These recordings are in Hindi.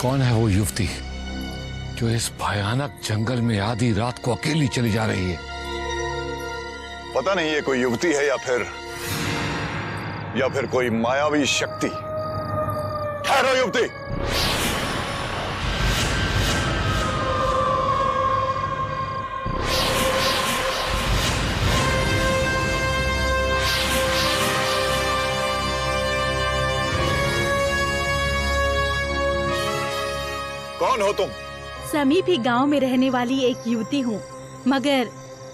कौन है वो युवती जो इस भयानक जंगल में आधी रात को अकेली चली जा रही है? पता नहीं ये कोई युवती है या फिर कोई मायावी शक्ति। ठहरो युवती। कौन हो तुम? समीप ही गांव में रहने वाली एक युवती हूँ, मगर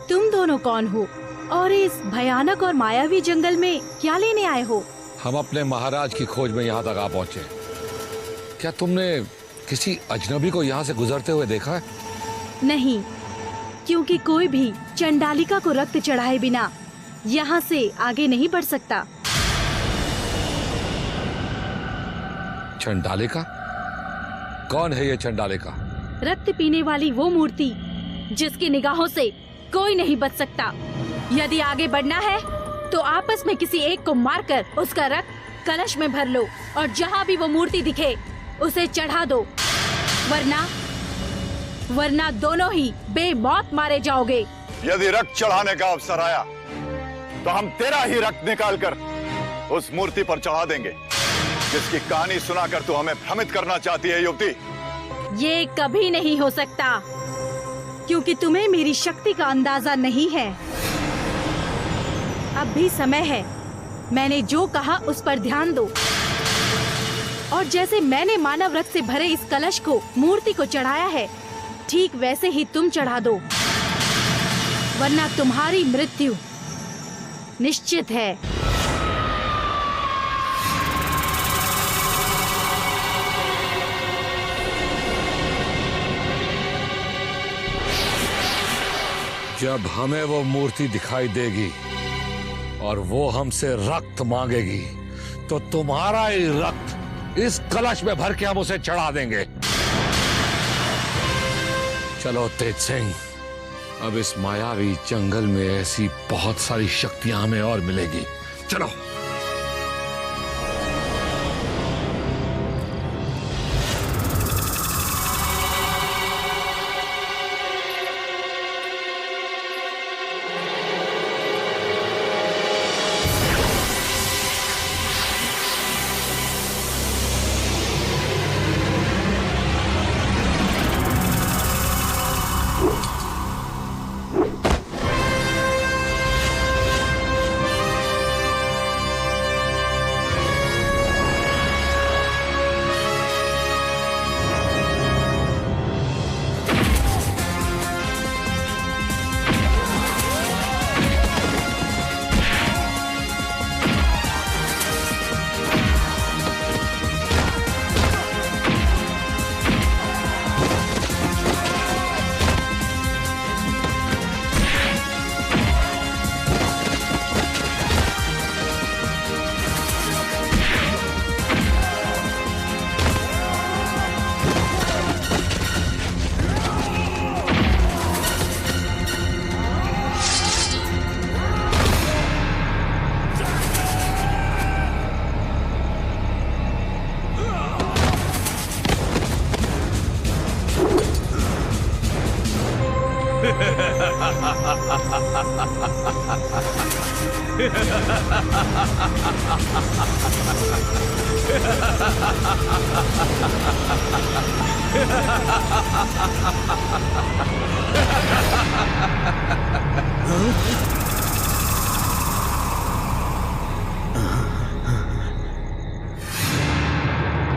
तुम दोनों कौन हो और इस भयानक और मायावी जंगल में क्या लेने आए हो? हम अपने महाराज की खोज में यहाँ तक आ पहुँचे। क्या तुमने किसी अजनबी को यहाँ से गुजरते हुए देखा है? नहीं, क्योंकि कोई भी चंडालिका को रक्त चढ़ाए बिना यहाँ से आगे नहीं बढ़ सकता। चंडालिका? कौन है ये चंडालिका? रक्त पीने वाली वो मूर्ति जिसकी निगाहों से कोई नहीं बच सकता। यदि आगे बढ़ना है तो आपस में किसी एक को मारकर उसका रक्त कलश में भर लो और जहाँ भी वो मूर्ति दिखे उसे चढ़ा दो, वरना दोनों ही बेमौत मारे जाओगे। यदि रक्त चढ़ाने का अवसर आया तो हम तेरा ही रक्त निकालकर उस मूर्ति पर चढ़ा देंगे जिसकी कहानी सुनाकर तू हमें भ्रमित करना चाहती है युवती। ये कभी नहीं हो सकता, क्योंकि तुम्हें मेरी शक्ति का अंदाजा नहीं है। अब भी समय है, मैंने जो कहा उस पर ध्यान दो और जैसे मैंने मानव रक्त से भरे इस कलश को मूर्ति को चढ़ाया है, ठीक वैसे ही तुम चढ़ा दो, वरना तुम्हारी मृत्यु निश्चित है। जब हमें वो मूर्ति दिखाई देगी और वो हमसे रक्त मांगेगी तो तुम्हारा ही रक्त इस कलश में भर के हम उसे चढ़ा देंगे। चलो तेज सिंह, अब इस मायावी जंगल में ऐसी बहुत सारी शक्तियां हमें और मिलेगी। चलो।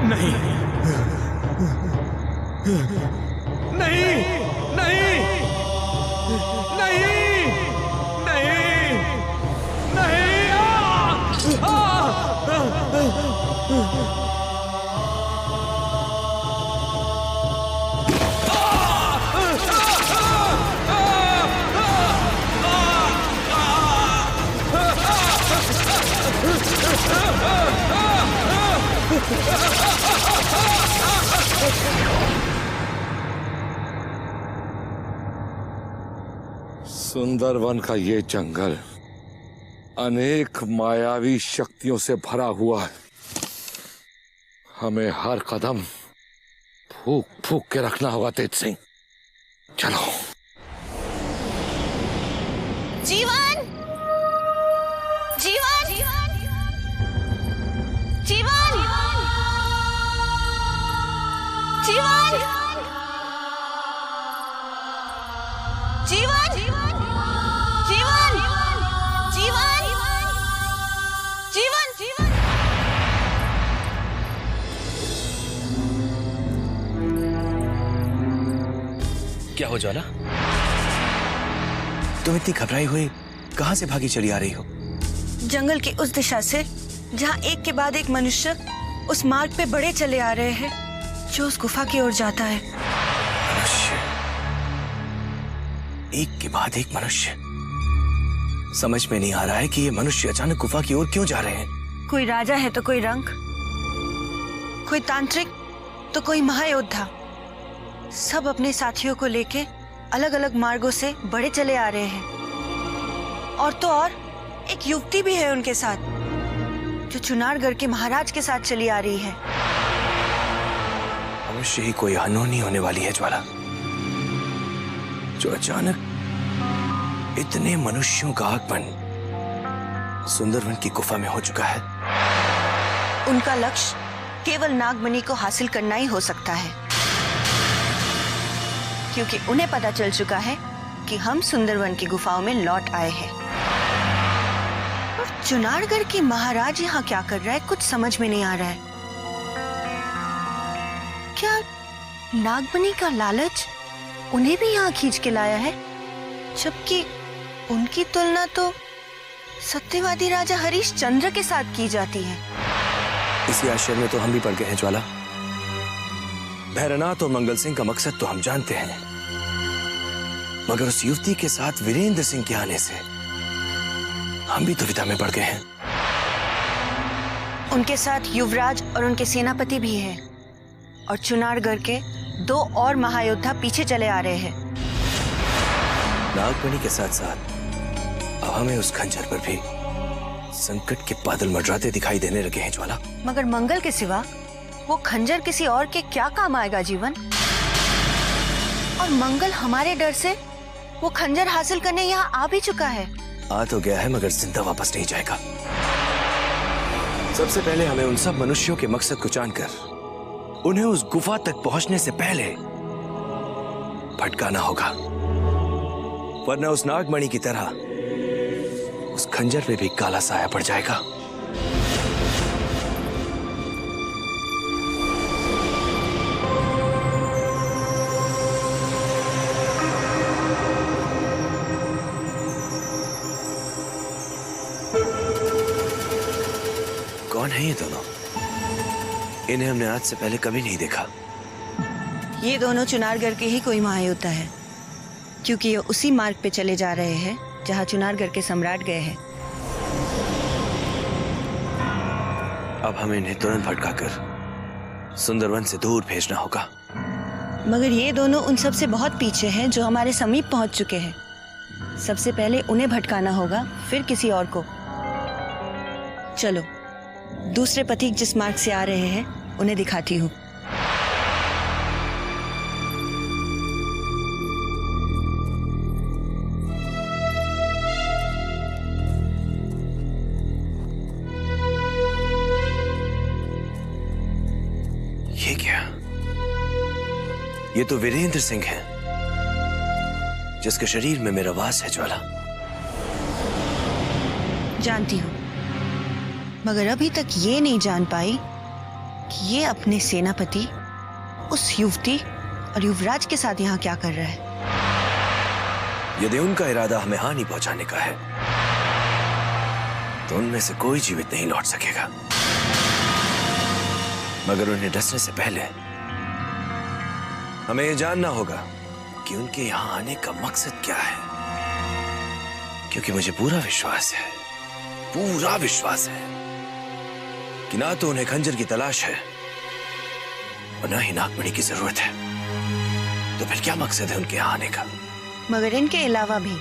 नहीं, नहीं, नहीं, नहीं, नहीं, नहीं, सुंदरवन का ये जंगल अनेक मायावी शक्तियों से भरा हुआ है। हमें हर कदम फूक फूक के रखना होगा तेज सिंह। चलो। जीवन, जीवन, जीवन, जीवन, जीवन, जीवन, जीवन, जीवन, जीवन। क्या हो ज्वाला? तुम इतनी घबराई हुई कहां से भागी चली आ रही हो? जंगल की उस दिशा से जहां एक के बाद एक मनुष्य उस मार्ग पे बढ़े चले आ रहे हैं जो उस गुफा की ओर जाता है। मनुष्य, एक के बाद एक मनुष्य। समझ में नहीं आ रहा है कि ये मनुष्य अचानक गुफा की ओर क्यों जा रहे हैं। कोई राजा है तो कोई रंक, कोई तांत्रिक तो कोई महायोद्धा। सब अपने साथियों को लेके अलग अलग मार्गों से बढ़े चले आ रहे हैं। और तो और एक युवती भी है उनके साथ जो चुनारगढ़ के महाराज के साथ चली आ रही है। अवश्य ही कोई अनहोनी होने वाली है ज्वाला, जो अचानक इतने मनुष्यों का आगमन सुंदरवन की गुफा में हो चुका है। उनका लक्ष्य केवल नागमणि को हासिल करना ही हो सकता है, क्योंकि उन्हें पता चल चुका है कि हम सुंदरवन की गुफाओं में लौट आए हैं। और चुनारगढ़ के महाराज यहाँ क्या कर रहा है कुछ समझ में नहीं आ रहा है। क्या नागमणि का लालच उन्हें भी यहाँ खींच के लाया है, जबकि उनकी तुलना तो सत्यवादी राजा हरिश्चंद्र के साथ की जाती है। इसी आश्चर्य में तो हम भी पड़ गए हैं ज्वाला। भैरवनाथ और मंगल सिंह का मकसद तो हम जानते हैं, मगर उस युवती के साथ वीरेंद्र सिंह के आने से हम भी दुविधा में पड़ गए हैं। उनके साथ युवराज और उनके सेनापति भी हैं, और चुनारगढ़ के 2 और महायोद्धा पीछे चले आ रहे हैं। नागमणि के साथ साथ अब हमें उस खंजर पर भी संकट के बादल मंडराते दिखाई देने लगे हैं ज्वाला। मगर मंगल के सिवा वो खंजर किसी और के क्या काम आएगा जीवन? और मंगल हमारे डर से वो खंजर हासिल करने यहाँ आ भी चुका है। आ तो गया है, मगर जिंदा वापस नहीं जाएगा। सबसे पहले हमें उन सब मनुष्यों के मकसद को जानकर उन्हें उस गुफा तक पहुंचने से पहले भटकाना होगा, वरना उस नागमणि की तरह उस खंजर पे भी काला साया पड़ जाएगा। कौन है ये दोनों? इन्हें हमने आज से पहले कभी नहीं देखा। ये दोनों चुनारगढ़ के ही कोई महायोद्धा है, क्योंकि ये उसी मार्ग पे चले जा रहे हैं जहाँ चुनारगढ़ के सम्राट गए हैं। अब हमें इन्हें तुरंत भटकाकर सुंदरवन से दूर भेजना होगा। मगर ये दोनों उन सब से बहुत पीछे हैं जो हमारे समीप पहुंच चुके हैं। सबसे पहले उन्हें भटकाना होगा, फिर किसी और को। चलो, दूसरे पथिक जिस मार्ग से आ रहे हैं उन्हें दिखाती हूँ। ये क्या? ये तो वीरेंद्र सिंह है, जिसके शरीर में मेरा वास है ज्वाला। जानती हूँ, मगर अभी तक ये नहीं जान पाई कि ये अपने सेनापति उस युवती और युवराज के साथ यहाँ क्या कर रहा है। यदि उनका इरादा हमें हानि पहुंचाने का है, तो उनमें से कोई जीवित नहीं लौट सकेगा। मगर उन्हें डसने से पहले हमें यह जानना होगा कि उनके यहां आने का मकसद क्या है, क्योंकि मुझे पूरा विश्वास है कि ना तो उन्हें खंजर की तलाश है और ना ही नागमणि की जरूरत है। तो फिर क्या मकसद है उनके यहाँ आने का? मगर इनके अलावा भी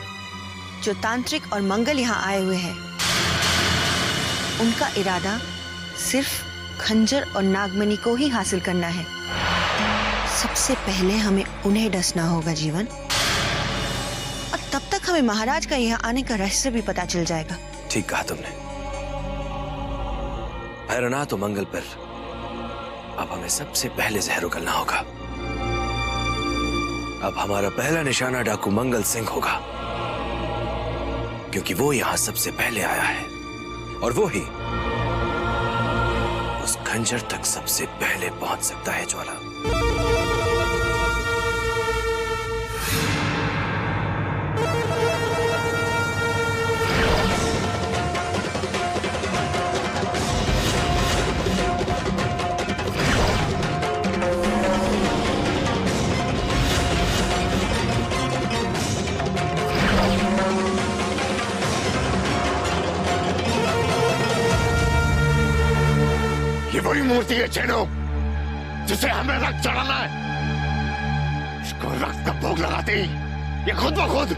जो तांत्रिक और मंगल यहाँ आए हुए हैं, उनका इरादा सिर्फ खंजर और नागमणि को ही हासिल करना है। सबसे पहले हमें उन्हें डसना होगा जीवन, और तब तक हमें महाराज का यहाँ आने का रहस्य भी पता चल जाएगा। ठीक कहा तुमने। भैरवनाथ और मंगल पर अब हमें सबसे पहले जहर उगलना होगा। अब हमारा पहला निशाना डाकू मंगल सिंह होगा, क्योंकि वो यहां सबसे पहले आया है और वो ही उस खंजर तक सबसे पहले पहुंच सकता है। ज्वाला, ये वही मूर्ति है चेनो, जिसे हमें रक्त चढ़ाना है। इसको रक्त का भोग लगाते ही ये खुद ब खुद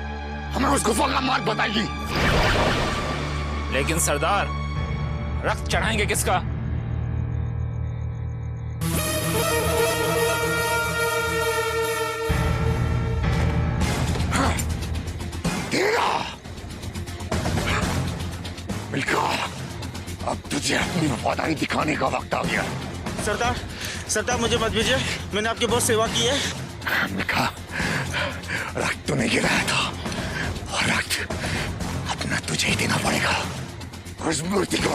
हमें उस गुफा का मार्ग बताएगी। लेकिन सरदार, रक्त चढ़ाएंगे किसका? तेरा। मिल्खा, अब तुझे अपनी वफादारी दिखाने का वक्त आ गया। सरदार, सरदार मुझे मत भेजिए, मैंने आपकी बहुत सेवा की है। मिल्खा, रक्त तूने गिराया था और रक्त अपना तुझे ही देना पड़ेगा। उस मूर्ति को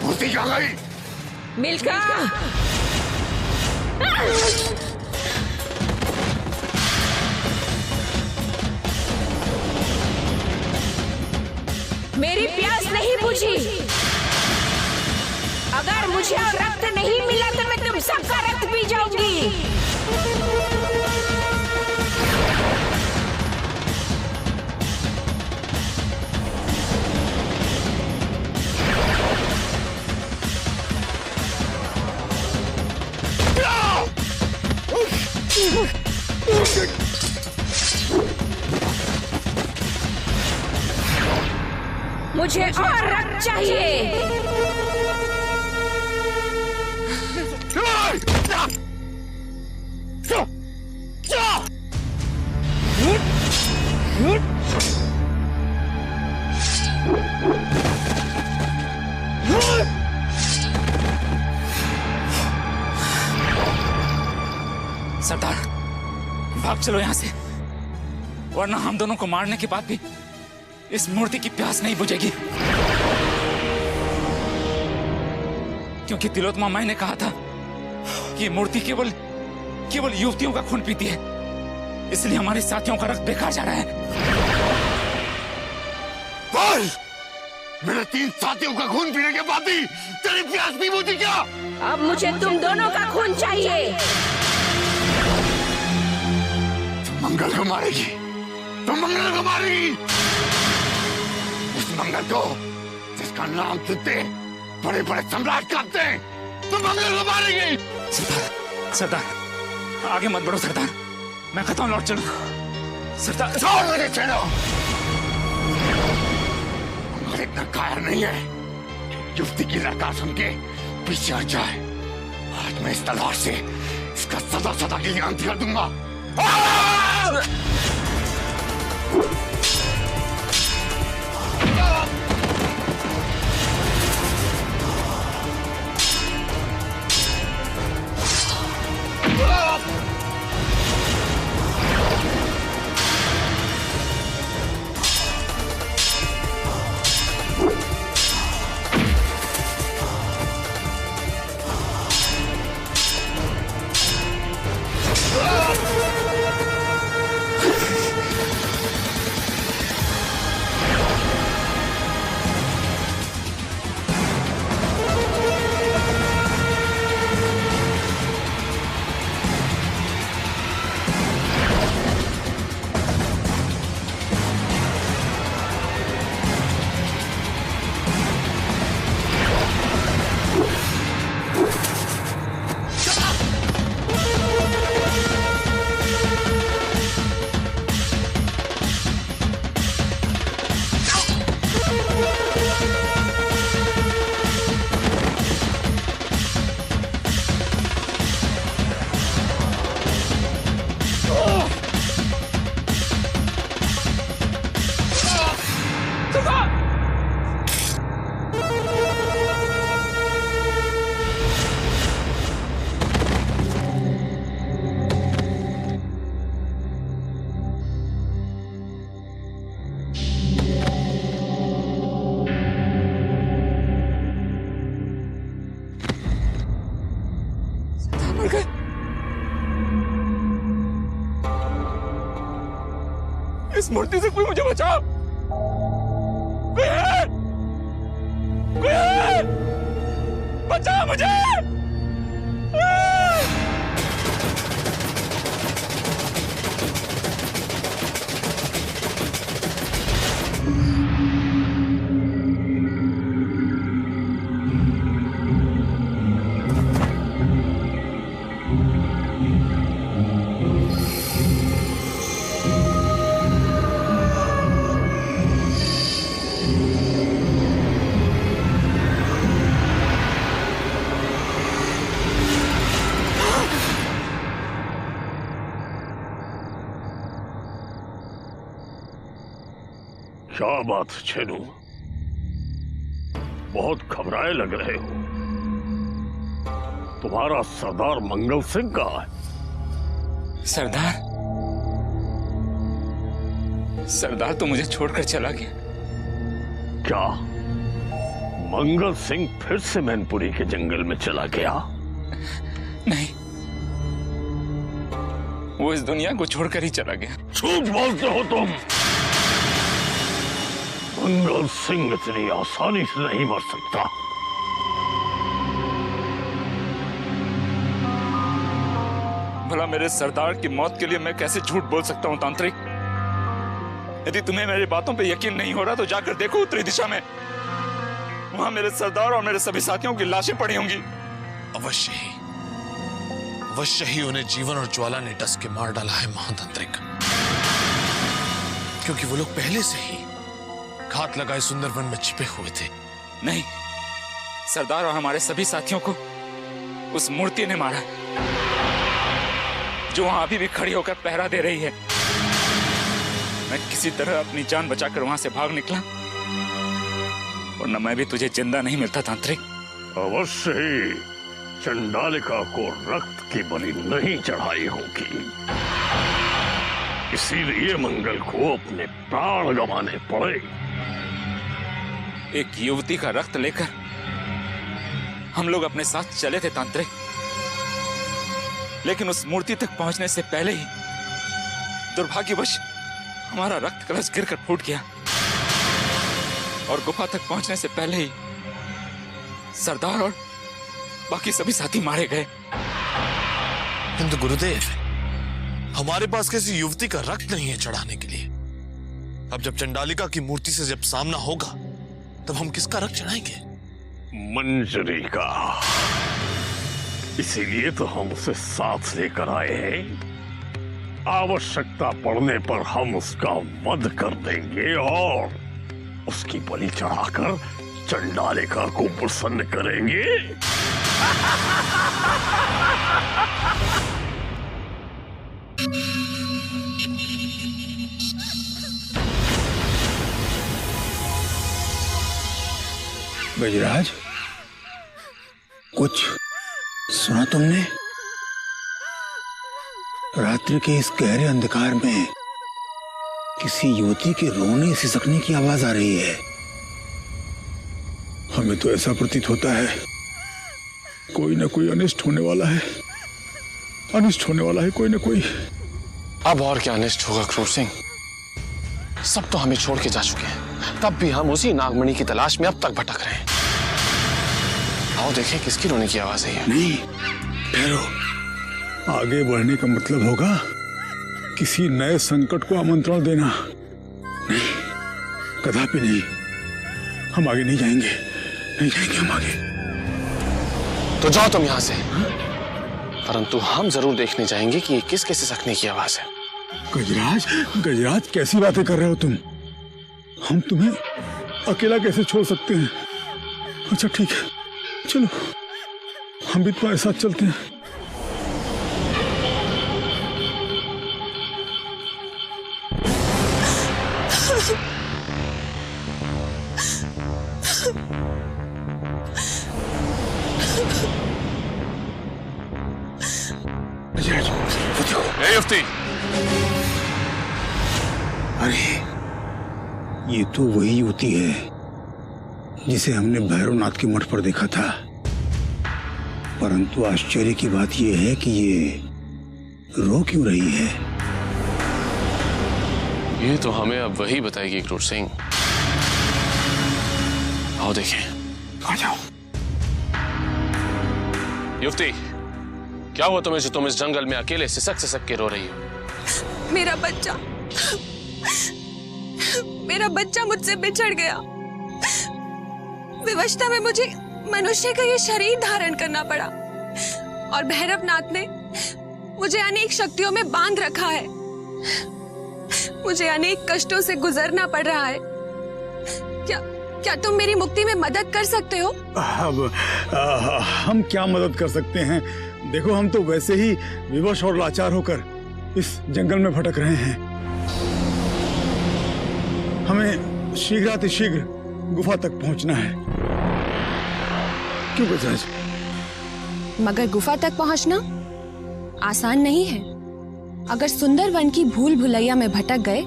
मूर्ति कहाँ गई? मिल्खा! मेरी प्यास नहीं बुझी। अगर मुझे और रक्त नहीं मिला तो मैं तुम सबका रक्त पी जाऊंगी। मुझे और रक्त चाहिए। सरदार, भाग चलो यहाँ से, वरना हम दोनों को मारने के बाद भी इस मूर्ति की प्यास नहीं बुझेगी। क्योंकि तिलोत्तमा माई ने कहा था कि ये मूर्ति केवल युवतियों का खून पीती है, इसलिए हमारे साथियों का रक्त बेकार जा रहा है। बोल, मेरे 3 साथियों का खून पीने के बाद भी तेरी प्यास नहीं बुझी क्या? अब मुझे तुम दोनों का खून चाहिए। तुम मंगल को मारेगी, तुम मंगल को मारेगी। उस मंगल को जिसका नाम सुनते बड़े बड़े सम्राट कांपते हैं, तुम मंगल को मारेगी। सरदार, सरदार, आगे मत बढ़ो सरदार, मैं कहता हूँ लौट चलो। सरदार, छोड़ मुझे छेड़ो। मंगल इतना कायर नहीं है कि युवती की लड़का सुन के पीछे हट जाए। आज मैं इस तलवार से इसका सदा सदा के लिए अंत कर दूंगा। इस मूर्ति से कोई मुझे बचाओ। कोई है? कोई है? बचाओ मुझे। क्या बात छेनू, बहुत घबराए लग रहे हो। तुम्हारा सरदार मंगल सिंह कहाँ है? सरदार? सरदार तो मुझे छोड़कर चला गया। क्या मंगल सिंह फिर से मैनपुरी के जंगल में चला गया? नहीं, वो इस दुनिया को छोड़कर ही चला गया। झूठ बोलते हो तुम। मंगल सिंह इतनी आसानी से नहीं मर सकता। भला मेरे सरदार की मौत के लिए मैं कैसे झूठ बोल सकता हूं तांत्रिक? यदि तुम्हें मेरी बातों पे यकीन नहीं हो रहा तो जाकर देखो उत्तरी दिशा में। वहां मेरे सरदार और मेरे सभी साथियों की लाशें पड़ी होंगी। अवश्य ही उन्हें जीवन और ज्वाला ने डस के मार डाला है महातांत्रिक, क्योंकि वो लोग पहले से ही घात लगाए सुंदरवन में छिपे हुए थे। नहीं, सरदार और हमारे सभी साथियों को उस मूर्ति ने मारा, जो वहां अभी भी खड़ी होकर पहरा दे रही है। मैं किसी तरह अपनी जान बचाकर वहां से भाग निकला, वरना मैं भी तुझे जिंदा नहीं मिलता तांत्रिक। अवश्य ही चंडालिका को रक्त की बलि नहीं चढ़ाई होगी, इसीलिए मंगल को अपने प्राण गंवाने पड़े। एक युवती का रक्त लेकर हम लोग अपने साथ चले थे तांत्रिक, लेकिन उस मूर्ति तक पहुंचने से पहले ही दुर्भाग्यवश हमारा रक्त कलश गिरकर फूट गया, और गुफा तक पहुंचने से पहले ही सरदार और बाकी सभी साथी मारे गए। किंतु गुरुदेव, हमारे पास किसी युवती का रक्त नहीं है चढ़ाने के लिए। अब जब चंडालिका की मूर्ति से जब सामना होगा, तब हम किसका रक्त चढ़ाएंगे? मंजरी का। इसीलिए तो हम उसे साथ लेकर आए हैं। आवश्यकता पड़ने पर हम उसका वध कर देंगे और उसकी बलि चढ़ाकर चंडालिका को प्रसन्न करेंगे। गजराज, कुछ सुना तुमने? रात्रि के इस गहरे अंधकार में किसी युवती के रोने सिसकने की आवाज आ रही है। हमें तो ऐसा प्रतीत होता है कोई ना कोई अनिष्ट होने वाला है, अनिष्ट होने वाला है कोई ना कोई। अब और क्या अनिष्ट होगा क्रूर सिंह? सब तो हमें छोड़ के जा चुके हैं, तब भी हम उसी नागमणि की तलाश में अब तक भटक रहे हैं। आओ देखें किसकी रोने की आवाज है। नहीं, ठहरो। आगे बढ़ने का मतलब होगा किसी नए संकट को आमंत्रण देना। नहीं, कदापि नहीं। हम आगे नहीं जाएंगे, नहीं जाएंगे हम आगे। तो जाओ तुम यहां से, परंतु हम जरूर देखने जाएंगे कि ये किसके सिसकने की आवाज है। गजराज, गजराज कैसी बातें कर रहे हो तुम? हम तुम्हें अकेला कैसे छोड़ सकते हैं? अच्छा ठीक है, चलो हम भी तुम्हारे साथ चलते हैं। युवती, अरे ये तो वही युवती है जिसे हमने भैरवनाथ के मठ पर देखा था, परंतु आश्चर्य की बात यह है कि ये रो क्यों रही है? ये तो हमें अब वही बताएगी क्रूर सिंह। आओ देखें। आ जाओ। युवती, क्या हुआ तुम्हें जो तुम इस जंगल में अकेले सिसक सिसक के रो रही हो? मेरा बच्चा मुझसे बिछड़ गया। विवशता में मुझे मनुष्य का ये शरीर धारण करना पड़ा और भैरवनाथ ने मुझे अनेक शक्तियों में बांध रखा है। मुझे अनेक कष्टों से गुजरना पड़ रहा है। क्या तुम मेरी मुक्ति में मदद कर सकते हो? अब हम क्या मदद कर सकते हैं? देखो, हम तो वैसे ही विवश और लाचार होकर इस जंगल में भटक रहे हैं। हमें शीघ्रातिशीघ्र गुफा तक पहुंचना है। क्यों बजाज? मगर गुफा तक पहुंचना आसान नहीं है। अगर सुंदर वन की भूल भुलैया में भटक गए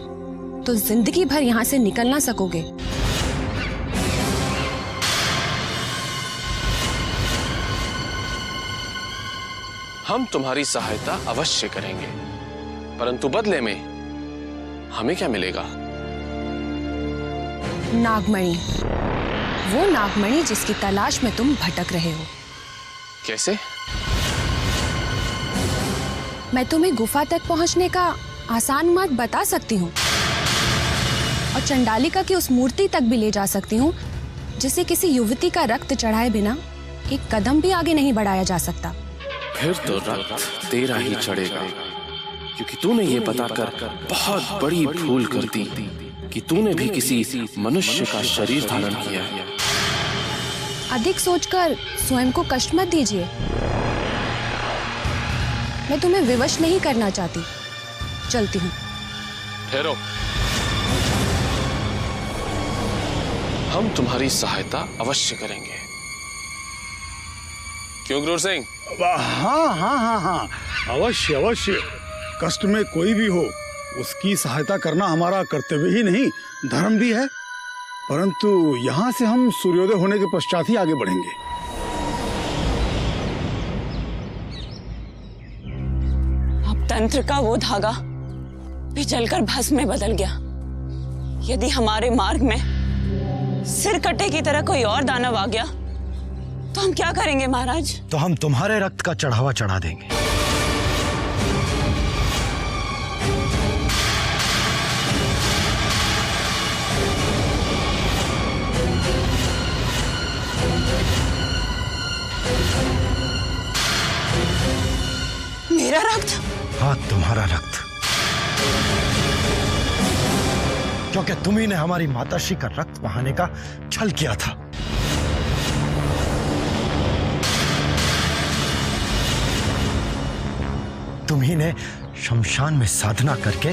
तो जिंदगी भर यहाँ से निकल ना सकोगे। हम तुम्हारी सहायता अवश्य करेंगे, परंतु बदले में हमें क्या मिलेगा? नागमणि, वो नागमणि जिसकी तलाश में तुम भटक रहे हो। कैसे? मैं तुम्हें गुफा तक पहुंचने का आसान मार्ग बता सकती हूँ और चंडालिका की उस मूर्ति तक भी ले जा सकती हूँ जिसे किसी युवती का रक्त चढ़ाए बिना एक कदम भी आगे नहीं बढ़ाया जा सकता। फिर तो रक्त तेरा ही चढ़ेगा, क्योंकि तूने ये बताकर बहुत बड़ी भूल कर दी कि तूने भी किसी मनुष्य का शरीर धारण किया है। अधिक सोचकर स्वयं को कष्ट मत दीजिए। मैं तुम्हें विवश नहीं करना चाहती। चलती हूँ। ठहरो, हम तुम्हारी सहायता अवश्य करेंगे। क्यों क्रूर सिंह? हाँ, अवश्य अवश्य। कष्ट में कोई भी हो उसकी सहायता करना हमारा कर्तव्य ही नहीं, धर्म भी है। परंतु यहाँ से हम सूर्योदय होने के पश्चात ही आगे बढ़ेंगे। अब तंत्र का वो धागा भी जलकर भस्म में बदल गया। यदि हमारे मार्ग में सिर कटे की तरह कोई और दानव आ गया तो हम क्या करेंगे महाराज? तो हम तुम्हारे रक्त का चढ़ावा चढ़ा देंगे। मेरा रक्त? हाँ, तुम्हारा रक्त, क्योंकि तुम्ही ने हमारी माताश्री का रक्त बहाने का छल किया था। तुम्ही ने शमशान में साधना करके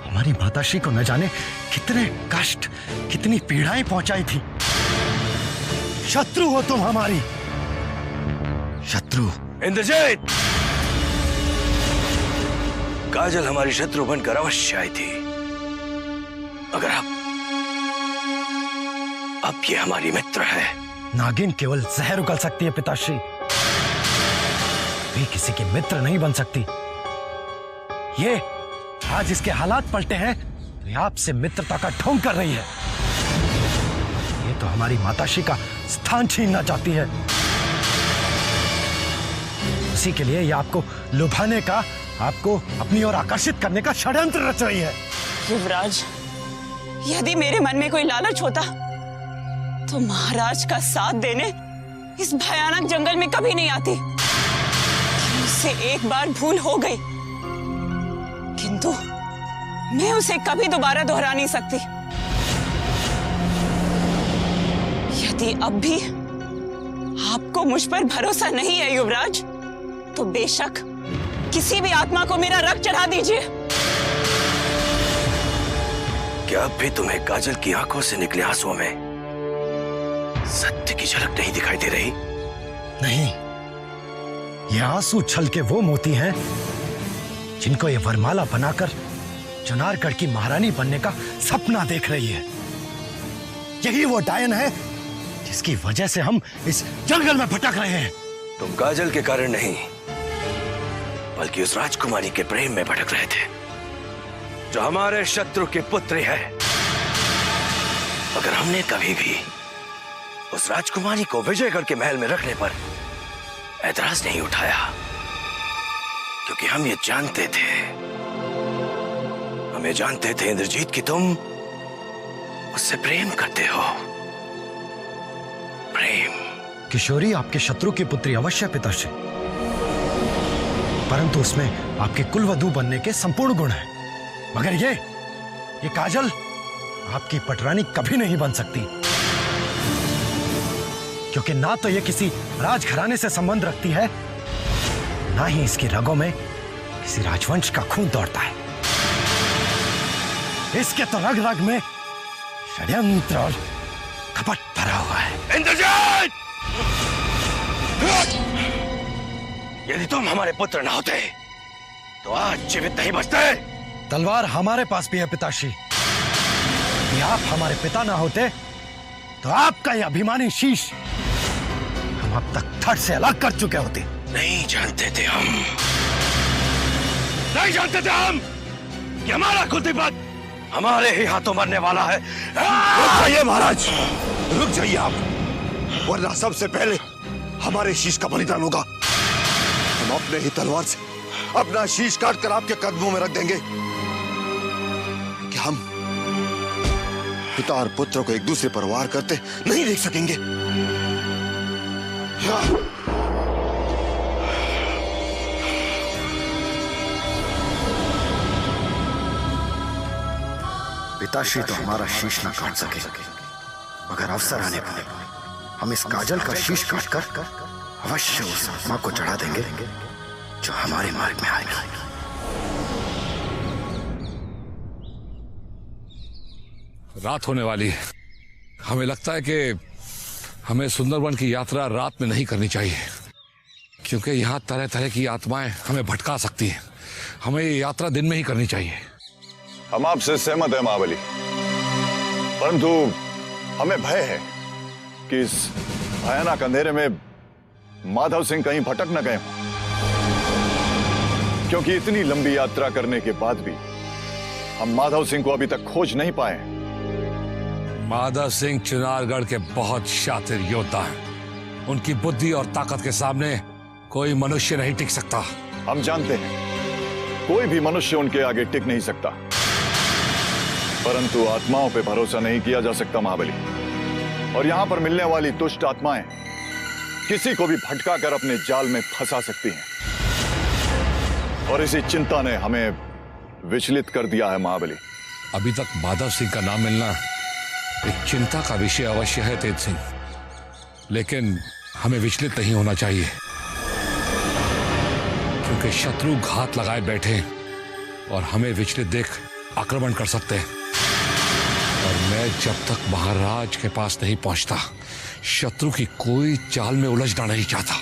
हमारी माताश्री को न जाने कितने कष्ट, कितनी पीड़ाएं पहुंचाई थी। शत्रु हो तुम हमारी, शत्रु। इंद्रजीत, काजल हमारी शत्रु बनकर अवश्य आई थी, मगर अब ये हमारी मित्र है। नागिन केवल जहर उगल सकती है पिताश्री, भी किसी की मित्र नहीं बन सकती। ये आज इसके हालात पलटे हैं तो ये आपसे मित्रता का ढोंग कर रही है। ये तो हमारी माताश्री का स्थान छीनना चाहती है। उसी के लिए ये आपको लुभाने का, आपको अपनी ओर आकर्षित करने का षड्यंत्र रच रही है। युवराज, यदि मेरे मन में कोई लालच होता तो महाराज का साथ देने इस भयानक जंगल में कभी नहीं आती। मुझसे एक बार भूल हो गई, किंतु मैं उसे कभी दोबारा दोहरा नहीं सकती। यदि अब भी आपको मुझ पर भरोसा नहीं है युवराज, तो बेशक किसी भी आत्मा को मेरा रक्त चढ़ा दीजिए। क्या अब भी तुम्हें काजल की आंखों से निकले आंसुओं में सत्य की झलक नहीं दिखाई दे रही? नहीं, ये आंसू छल के वो मोती हैं जिनको ये वरमाला बनाकर चुनारगढ़ की महारानी बनने का सपना देख रही है। यही वो डायन है जिसकी वजह से हम इस जंगल में भटक रहे हैं। तुम काजल के कारण नहीं, बल्कि उस राजकुमारी के प्रेम में भटक रहे थे। जो हमारे शत्रु के पुत्र है। अगर हमने कभी भी उस राजकुमारी को विजयगढ़ के महल में रखने पर ऐतराज नहीं उठाया, क्योंकि हम ये जानते थे इंद्रजीत कि तुम उससे प्रेम करते हो। प्रेम। किशोरी आपके शत्रु की पुत्री अवश्य पिताश्री, परंतु उसमें आपके कुलवधू बनने के संपूर्ण गुण हैं। मगर ये काजल आपकी पटरानी कभी नहीं बन सकती, क्योंकि ना तो ये किसी राजघराने से संबंध रखती है, ना ही इसकी रगों में किसी राजवंश का खून दौड़ता है। इसके तो रग रग में षड्यंत्र और कपट भरा हुआ है। इंद्रजीत! यदि तुम हमारे पुत्र न होते तो आज जीवित नहीं बचते। तलवार हमारे पास भी है पिताश्री। यदि आप हमारे पिता ना होते तो आपका यह अभिमानी शीश हम अब तक धड़ से अलग कर चुके होते। नहीं जानते थे हम कि हमारा कुलदीपक हमारे ही हाथों मरने वाला है। रुक जाइए महाराज, रुक जाइए आप, वरना सबसे पहले हमारे शीश का बलिदान होगा। हम अपने ही तलवार से अपना शीश काटकर आपके कदमों में रख देंगे कि हम पिता और पुत्र को एक दूसरे पर वार करते नहीं देख सकेंगे। पिताश्री तो हमारा शीश न काट सके, मगर अवसर आने पर हम इस काजल का शीश काटकर अवश्य उस आत्मा को चढ़ा देंगे जो हमारे मार्ग में आएगी। रात होने वाली है। हमें लगता है कि हमें सुंदरवन की यात्रा रात में नहीं करनी चाहिए, क्योंकि यहाँ तरह तरह की आत्माएं हमें भटका सकती हैं। हमें ये यात्रा दिन में ही करनी चाहिए। हम आपसे सहमत हैं महाबली, परंतु हमें भय है कि इस भयानक अंधेरे में माधव सिंह कहीं भटक न गए, क्योंकि इतनी लंबी यात्रा करने के बाद भी हम माधव सिंह को अभी तक खोज नहीं पाए। माधव सिंह चुनारगढ़ के बहुत शातिर योद्धा हैं। उनकी बुद्धि और ताकत के सामने कोई मनुष्य नहीं टिक सकता। हम जानते हैं कोई भी मनुष्य उनके आगे टिक नहीं सकता, परंतु आत्माओं पे भरोसा नहीं किया जा सकता महाबली। और यहां पर मिलने वाली दुष्ट आत्माएं किसी को भी भटका कर अपने जाल में फंसा सकती हैं, और इसी चिंता ने हमें विचलित कर दिया है महाबली। अभी तक माधव सिंह का नाम मिलना एक चिंता का विषय अवश्य है तेज सिंह, लेकिन हमें विचलित नहीं होना चाहिए, क्योंकि शत्रु घात लगाए बैठे और हमें विचलित देख आक्रमण कर सकते हैं। और मैं जब तक महाराज के पास नहीं पहुंचता शत्रु की कोई चाल में उलझना नहीं चाहता।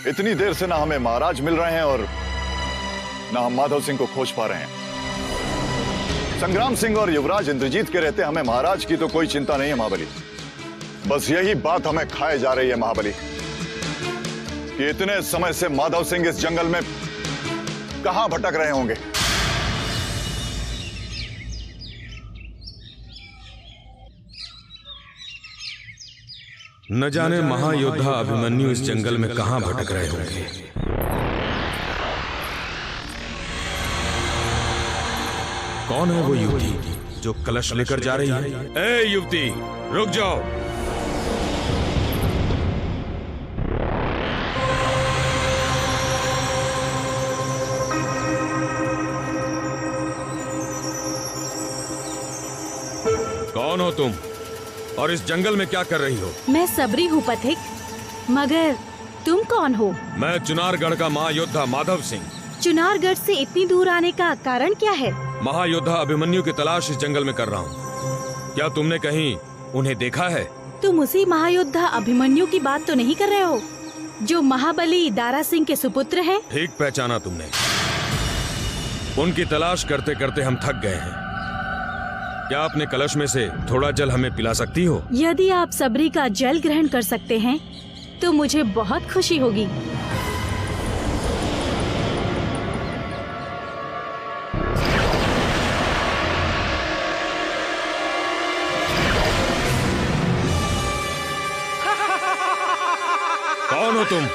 इतनी देर से ना हमें महाराज मिल रहे हैं और ना हम माधव सिंह को खोज पा रहे हैं। संग्राम सिंह और युवराज इंद्रजीत के रहते हमें महाराज की तो कोई चिंता नहीं है महाबली। बस यही बात हमें खाए जा रही है महाबली कि इतने समय से माधव सिंह इस जंगल में कहां भटक रहे होंगे। न जाने महायोद्धा अभिमन्यु इस जंगल में कहां भटक रहे होंगे। कौन है वो युवती जो कलश लेकर जा रही है? ए युवती, रुक जाओ। कौन हो तुम और इस जंगल में क्या कर रही हो? मैं सबरी हूँ पथिक, मगर तुम कौन हो? मैं चुनारगढ़ का महायोद्धा माधव सिंह। चुनारगढ़ से इतनी दूर आने का कारण क्या है? महायोद्धा अभिमन्यु की तलाश इस जंगल में कर रहा हूँ। क्या तुमने कहीं उन्हें देखा है? तुम उसी महायोद्धा अभिमन्यु की बात तो नहीं कर रहे हो जो महाबली दारा सिंह के सुपुत्र हैं? ठीक पहचाना तुमने। उनकी तलाश करते करते हम थक गए हैं। क्या अपने कलश में से थोड़ा जल हमें पिला सकती हो? यदि आप सबरी का जल ग्रहण कर सकते हैं तो मुझे बहुत खुशी होगी। हो तुम?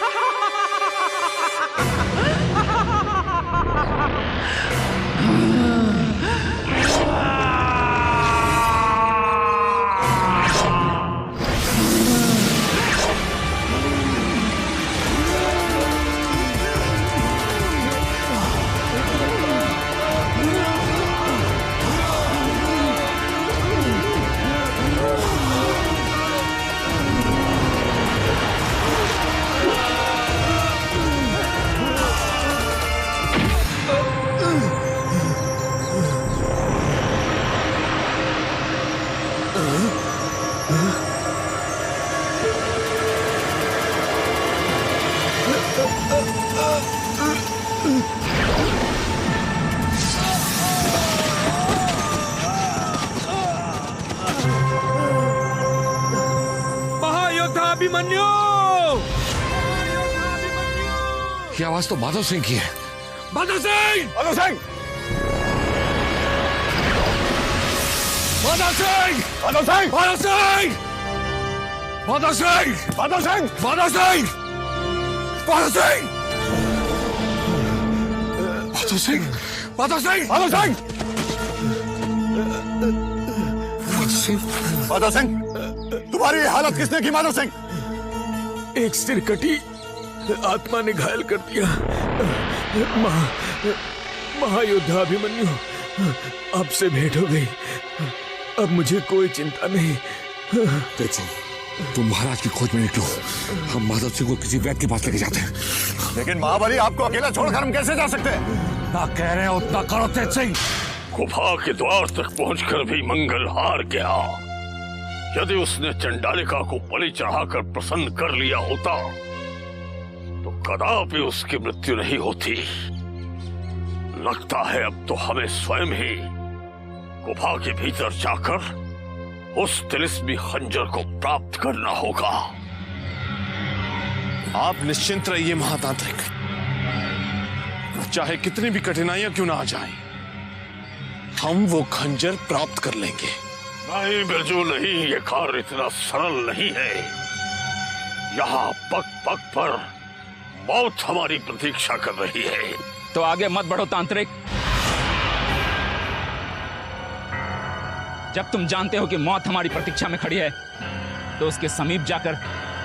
अभिमन्यु! ये आवाज तो माधव सिंह की है। माधव सिंह! माधव सिंह! माधव सिंह! माधव सिंह! माधव सिंह! माधव सिंह! माधव सिंह! माधव सिंह! माधव सिंह! माधव सिंह! माधव सिंह! माधव सिंह! माधव सिंह! माधव सिंह! तुम्हारी ये हालत किसने की माधव सिंह? एक सिरकटी आत्मा ने घायल कर दिया। महायोद्धा अभिमन्यु, अब से भेंट हो गई। अब मुझे कोई चिंता नहीं। देखो, तुम महाराज की खोज में निकलो। हम माधव सिंह को किसी वैद्य के पास लेके जाते हैं। लेकिन महाबली, आपको अकेला छोड़कर हम कैसे जा सकते हैं? ना कह रहे हो उतना करो तेज सिंह। गुफा के द्वार तक पहुंचकर भी मंगल हार गया। यदि उसने चंडालिका को बलि चढ़ाकर प्रसन्न कर लिया होता तो कदापि उसकी मृत्यु नहीं होती। लगता है अब तो हमें स्वयं ही गुफा के भीतर जाकर उस तिलिस्मी खंजर को प्राप्त करना होगा। आप निश्चिंत रहिए महातांत्रिक, चाहे कितनी भी कठिनाइयां क्यों ना आ जाएं, हम वो खंजर प्राप्त कर लेंगे। नहीं बिरजू नहीं, ये कार्य इतना सरल नहीं है। यहाँ पग पग पर मौत हमारी प्रतीक्षा कर रही है। तो आगे मत बढ़ो तांत्रिक। जब तुम जानते हो कि मौत हमारी प्रतीक्षा में खड़ी है तो उसके समीप जाकर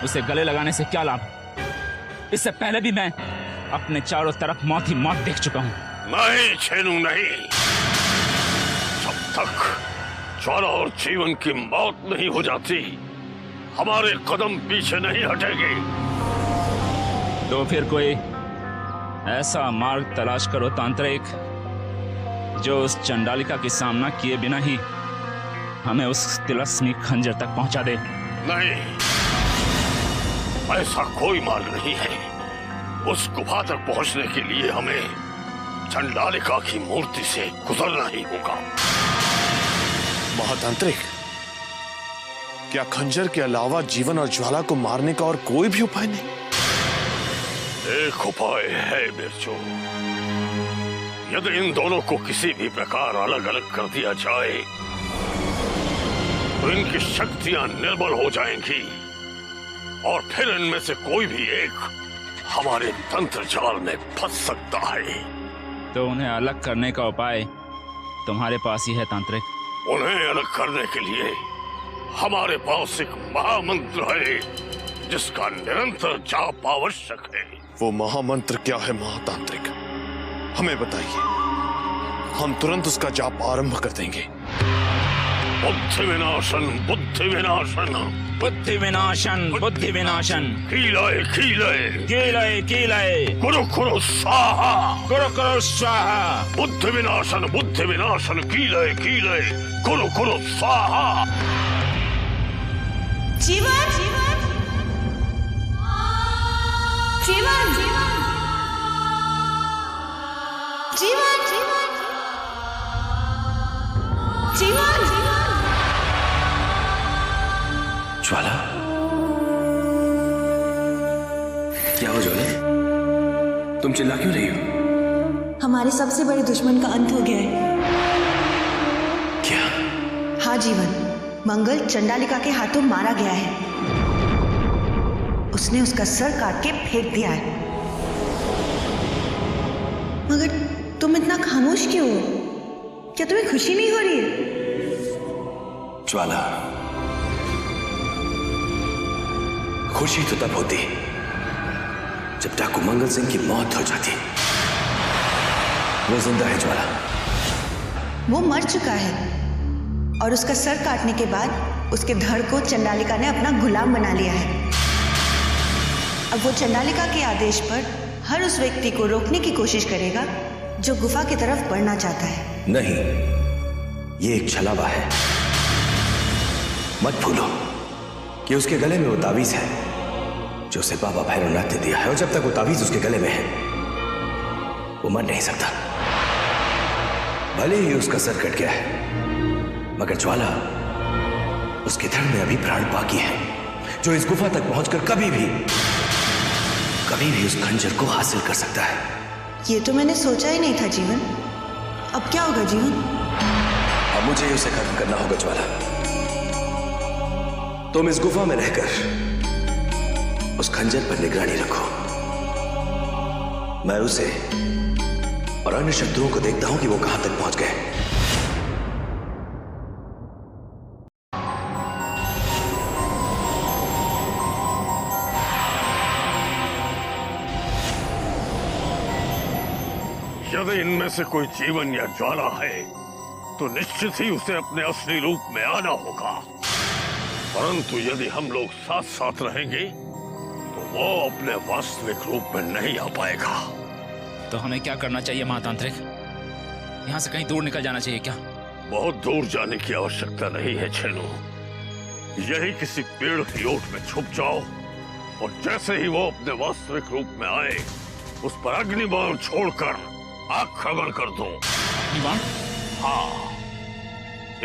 उसे गले लगाने से क्या लाभ? इससे पहले भी मैं अपने चारों तरफ मौत ही मौत देख चुका हूं। नहीं छेनू नहीं, जब तक ज्वाला और जीवन की मौत नहीं हो जाती हमारे कदम पीछे नहीं हटेंगे। तो फिर कोई ऐसा मार्ग तलाश करो तांत्रिक, जो उस चंडालिका की सामना किए बिना ही हमें उस तिलस्मी खंजर तक पहुंचा दे। नहीं, ऐसा कोई मार्ग नहीं है। उस गुफा तक पहुंचने के लिए हमें चंडालिका की मूर्ति से गुजरना ही होगा। महातांत्रिक, क्या खंजर के अलावा जीवन और ज्वाला को मारने का और कोई भी उपाय नहीं? एक उपाय है बिरजू। यदि इन दोनों को किसी भी प्रकार अलग अलग कर दिया जाए तो इनकी शक्तियां निर्बल हो जाएंगी और फिर इनमें से कोई भी एक हमारे तंत्र जाल में फंस सकता है। तो उन्हें अलग करने का उपाय तुम्हारे पास ही है तांत्रिक। उन्हें अलग करने के लिए हमारे पास एक महामंत्र है जिसका निरंतर जाप आवश्यक है। वो महामंत्र क्या है महातांत्रिक? हमें बताइए, हम तुरंत उसका जाप आरंभ कर देंगे। बुद्धि विनाशन, बुद्धि विनाशन, बुद्धि विनाशन, बुद्धि विनाशन, कीलय कीलय, कीलय कीलय, कुरु कुरु स्वाहा, कुरु कुरु स्वाहा, बुद्धि विनाशन, बुद्धि विनाशन, कीलय कीलय, कुरु कुरु स्वाहा। जीवन जीवन जीवन जीवन जीवन जीवन ज्वाला, क्या हो ज्वाला? तुम चिल्ला क्यों रही हो? हमारे सबसे बड़े दुश्मन का अंत हो गया है। क्या? हाँ जीवन, मंगल चंडालिका के हाथों मारा गया है। उसने उसका सर काट के फेंक दिया है। मगर तुम इतना खामोश क्यों हो? क्या तुम्हें खुशी नहीं हो रही है? ज्वाला, खुशी तो तब होती जब डाकू मंगल सिंह की मौत हो जाती। वो जिंदा है ज्वाला। वो मर चुका है और उसका सर काटने के बाद उसके धड़ को चंडालिका ने अपना गुलाम बना लिया है। अब वो चंडालिका के आदेश पर हर उस व्यक्ति को रोकने की कोशिश करेगा जो गुफा की तरफ बढ़ना चाहता है। नहीं, ये एक छलावा है। मत भूलो कि उसके गले में वो तावीज है जो उसे बाबा भैरवनाथ ने दिया है, और जब तक वो तावीज उसके गले में है वो मर नहीं सकता। भले ही उसका सर कट गया है, मगर ज्वाला, उसके धड़ में अभी प्राण बाकी है जो इस गुफा तक पहुंचकर कभी भी उस खंजर को हासिल कर सकता है। ये तो मैंने सोचा ही नहीं था जीवन। अब क्या होगा जीवन? अब मुझे उसे खत्म करना होगा ज्वाला। तुम इस गुफा में रहकर उस खंजर पर निगरानी रखो। मैं उसे और अन्य शत्रुओं को देखता हूं कि वो कहां तक पहुंच गए। यदि इनमें से कोई जीवन या ज्वाला है तो निश्चित ही उसे अपने असली रूप में आना होगा। परंतु यदि हम लोग साथ साथ रहेंगे तो वो अपने वास्तविक रूप में नहीं आ पाएगा। तो हमें क्या करना चाहिए महातांत्रिक? यहाँ से कहीं दूर निकल जाना चाहिए क्या? बहुत दूर जाने की आवश्यकता नहीं है छेनू। यही किसी पेड़ की ओट में छुप जाओ और जैसे ही वो अपने वास्तविक रूप में आए उस पर अग्निबाण छोड़कर आग खबर कर दो। हाँ,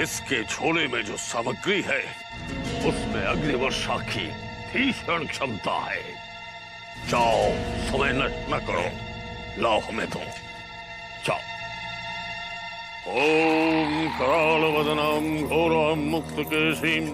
इसके झोले में जो सामग्री है उसमें अग्निवर्षा की भीषण क्षमता है। जाओ, समय नष्ट न करो, लाओ हमें दो, जाओ। ओम कराल वदनम घोरम मुक्त केशीम।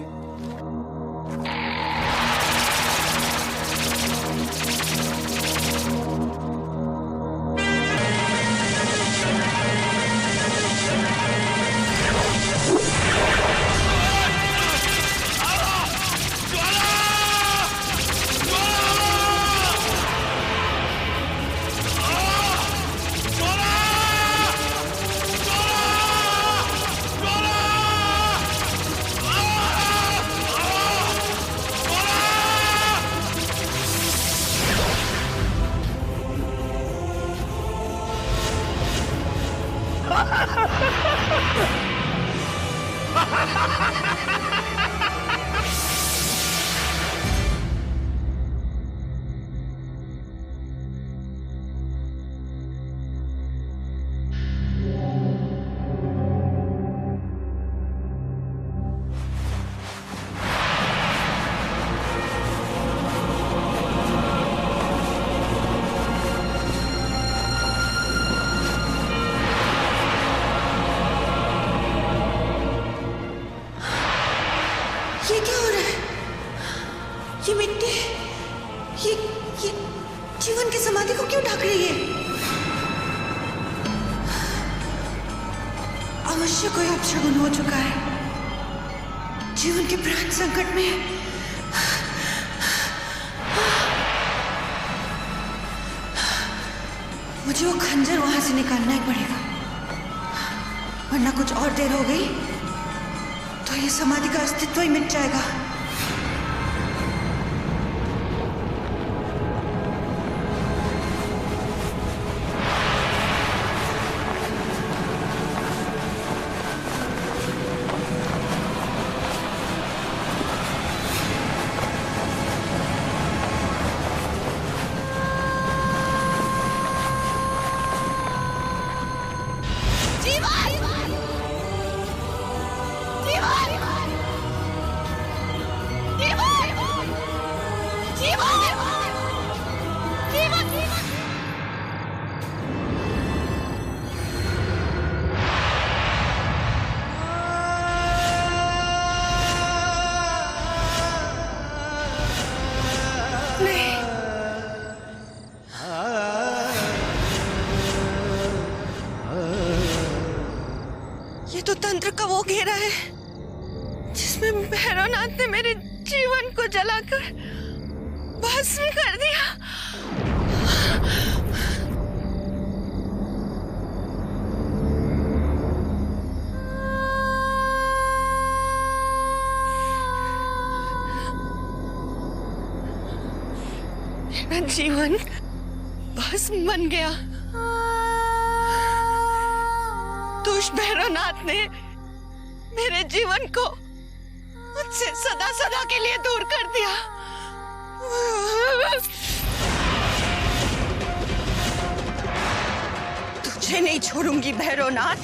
ये क्या हो रहा है? ये मिट्टी, ये जीवन की समाधि को क्यों ढक रही है? अवश्य कोई अपशगुन हो चुका है। जीवन के प्राण संकट में है। मुझे वो खंजर वहां से निकालना ही पड़ेगा, वरना कुछ और देर हो गई तो ये समाधि का अस्तित्व ही मिट जाएगा। तंत्र का वो घेरा है जिसमें भैरवनाथ ने मेरे जीवन को जलाकर भस्म कर दिया। मेरा जीवन भस्म बन गया। दुष्ट भैरवनाथ ने मेरे जीवन को मुझसे सदा सदा के लिए दूर कर दिया। तुझे नहीं छोड़ूंगी भैरवनाथ।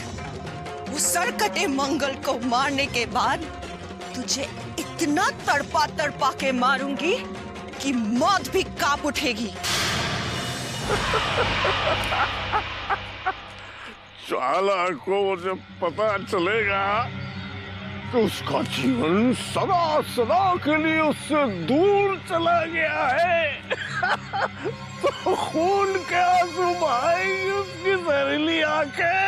उस सरकटे मंगल को मारने के बाद तुझे इतना तड़पा तड़पा के मारूंगी कि मौत भी कांप उठेगी। चाला को जब पता चलेगा तो उसका जीवन सदा सदा के लिए उससे दूर चला गया है। तो खून के आंसू बहाएगी उसकी जहरीली आंखें।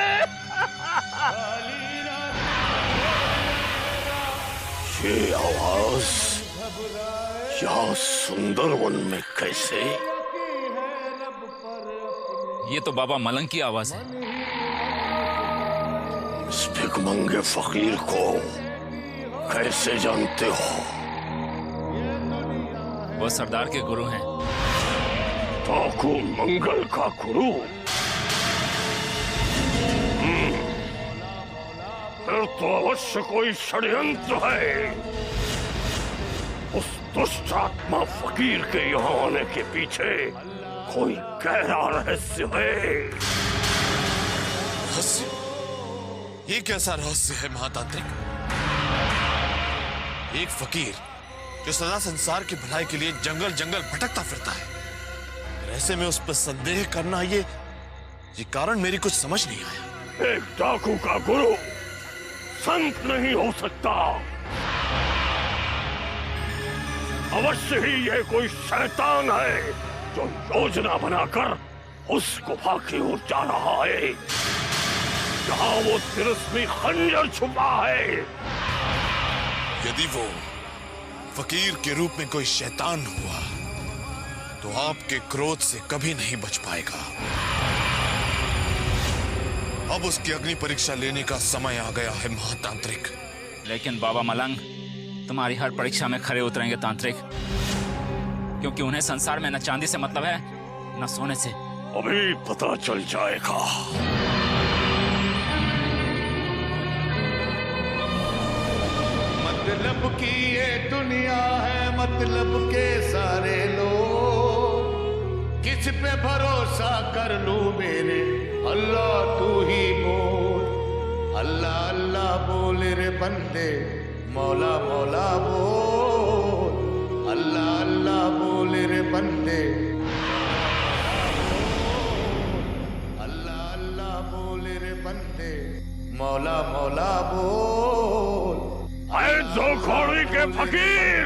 ये आवाज यहाँ सुंदरवन में कैसे? ये तो बाबा मलंग की आवाज है। इस भिखमंगे फकीर को कैसे जानते हो? वो सरदार के गुरु हैं। डाकू मंगल का गुरु? फिर तो अवश्य कोई षड्यंत्र है। उस दुष्ट आत्मा फकीर के यहाँ आने के पीछे कोई गहरा रहस्य है। रहस्य? ये कैसा रहस्य है महातांत्रिक? एक फकीर जो सदा संसार की भलाई के लिए जंगल जंगल भटकता फिरता है, ऐसे में उस पर संदेह करना ये कारण मेरी कुछ समझ नहीं आया। एक डाकू का गुरु संत नहीं हो सकता। अवश्य ही ये कोई शैतान है जो योजना बनाकर उस गुफा की ओर जा रहा है जहां वो तिरस्मी खंजर छुपा है। यदि वो फकीर के रूप में कोई शैतान हुआ तो आपके क्रोध से कभी नहीं बच पाएगा। अब उसकी अग्नि परीक्षा लेने का समय आ गया है महातांत्रिक। लेकिन बाबा मलंग तुम्हारी हर परीक्षा में खरे उतरेंगे तांत्रिक, क्योंकि उन्हें संसार में न चांदी से मतलब है न सोने से। अभी पता चल जाएगा। मतलब की ये दुनिया है, मतलब के सारे लोग। किस पे भरोसा कर लूं मेरे अल्लाह तू ही बोल। अल्लाह अल्लाह बोल रे बंदे, मौला मौला बोल। अल्लाह अल्लाह बोल रे बंदे, अल्लाह अल्लाह बोल रे बंदे, मौला मौला बोल। आए जोखोड़ी के फकीर,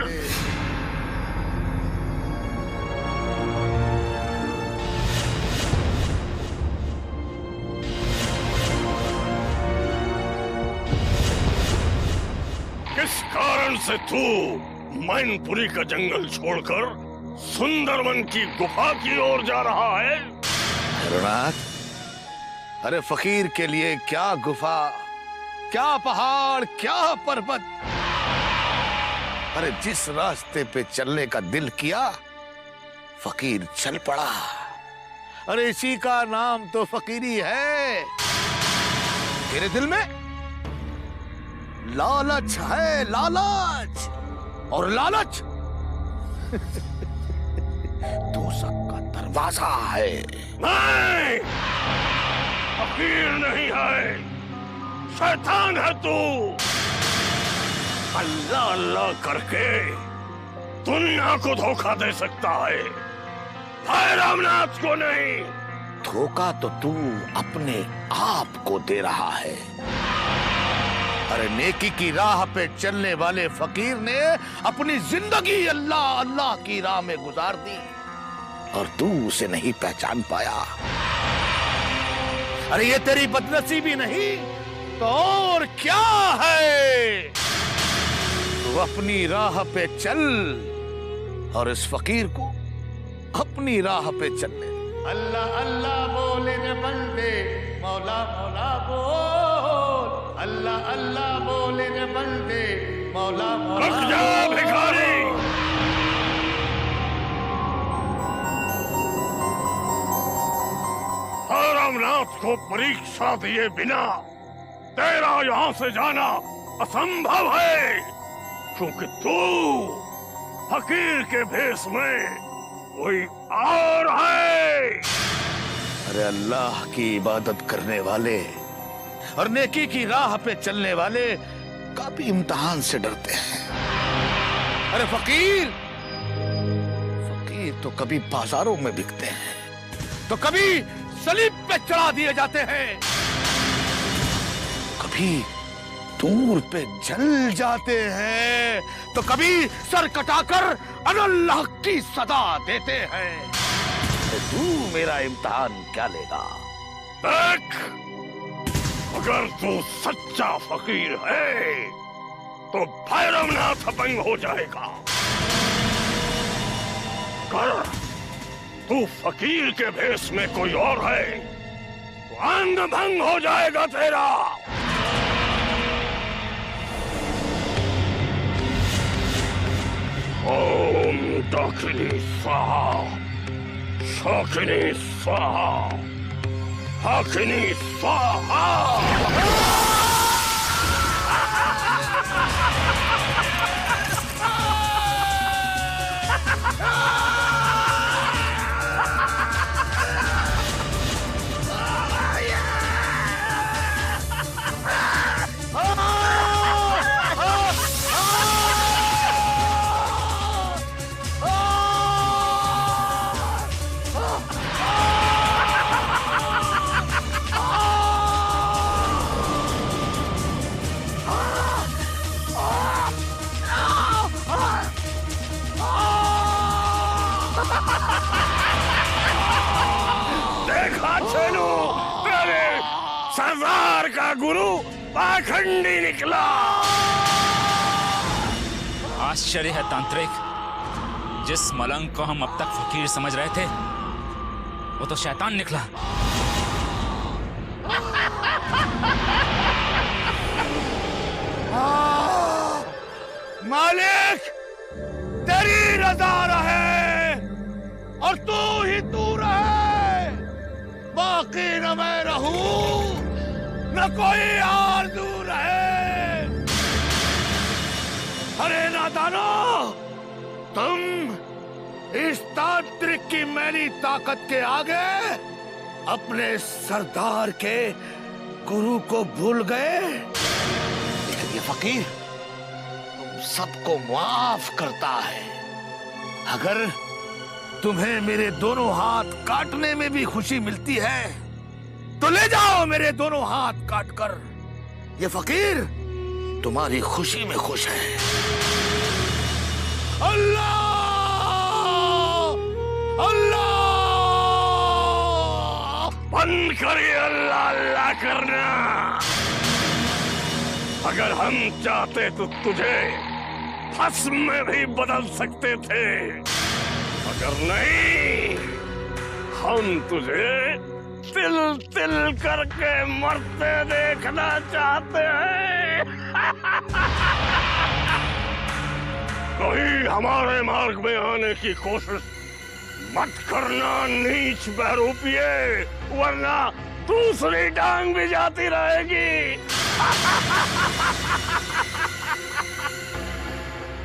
किस कारण से तू मैनपुरी का जंगल छोड़कर सुंदरवन की गुफा की ओर जा रहा है? भैरवनाथ, अरे फकीर के लिए क्या गुफा, क्या पहाड़, क्या पर्वत। अरे जिस रास्ते पे चलने का दिल किया फकीर चल पड़ा। अरे इसी का नाम तो फकीरी है। तेरे दिल में लालच है, लालच, और लालच दोज़ख का दरवाजा है। नहीं, फकीर नहीं है, शैतान है तू। अल्लाह अल्लाह करके दुनिया को धोखा दे सकता है, भैरवनाथ को नहीं। धोखा तो तू अपने आप को दे रहा है। अरे नेकी की राह पे चलने वाले फकीर ने अपनी जिंदगी अल्लाह अल्लाह की राह में गुजार दी और तू उसे नहीं पहचान पाया। अरे ये तेरी बदनसीबी नहीं, तो और क्या है? तू अपनी राह पे चल और इस फकीर को अपनी राह पे चलने। अल्लाह अल्लाह बोले रे बंदे, मौला मौला बोल। अल्लाह अल्लाह बोले रे बंदे, मौला मौला। रुक जा भिखारी। रामनाथ को परीक्षा दिए बिना तेरा यहाँ से जाना असंभव है, क्योंकि तू फकीर के भेष में कोई और है। अरे अल्लाह की इबादत करने वाले और नेकी की राह पे चलने वाले काफी इम्तिहान से डरते हैं। अरे फकीर तो कभी बाजारों में बिकते हैं, तो कभी सलीब पे चढ़ा दिए जाते हैं, कभी दूर पे जल जाते हैं, तो कभी सर कटाकर अल्लाह की सदा देते हैं। तू मेरा इम्तिहान क्या लेगा? देख, अगर तू सच्चा फकीर है तो भैरवनाथ अपंग हो जाएगा। कर तू फकीर के भेष में कोई और है तो अंग भंग हो जाएगा तेरा। ओम दाकिनी स्वाहा, शाकिनी स्वाहा, हाकिनी स्वाहा। सरदार का गुरु पाखंडी निकला। आश्चर्य है तांत्रिक, जिस मलंग को हम अब तक फकीर समझ रहे थे वो तो शैतान निकला। मालिक तेरी रजा रहे और तू रहे, बाकी न मैं रहूं न कोई और दूर है। अरे नादानो, तुम इस तांत्रिक की मैली ताकत के आगे अपने सरदार के गुरु को भूल गए। लेकिन ये फकीर तुम सबको माफ करता है। अगर तुम्हें मेरे दोनों हाथ काटने में भी खुशी मिलती है तो ले जाओ मेरे दोनों हाथ काटकर। ये फकीर तुम्हारी खुशी में खुश है। अल्लाह अल्लाह। बंद करिए अल्लाह अल्लाह करना। अगर हम चाहते तो तुझे भस्म में भी बदल सकते थे, अगर नहीं हम तुझे तिल तिल करके मरते देखना चाहते हैं। कहीं हमारे मार्ग में आने की कोशिश मत करना नीच बहरूपिये, वरना दूसरी टांग भी जाती रहेगी।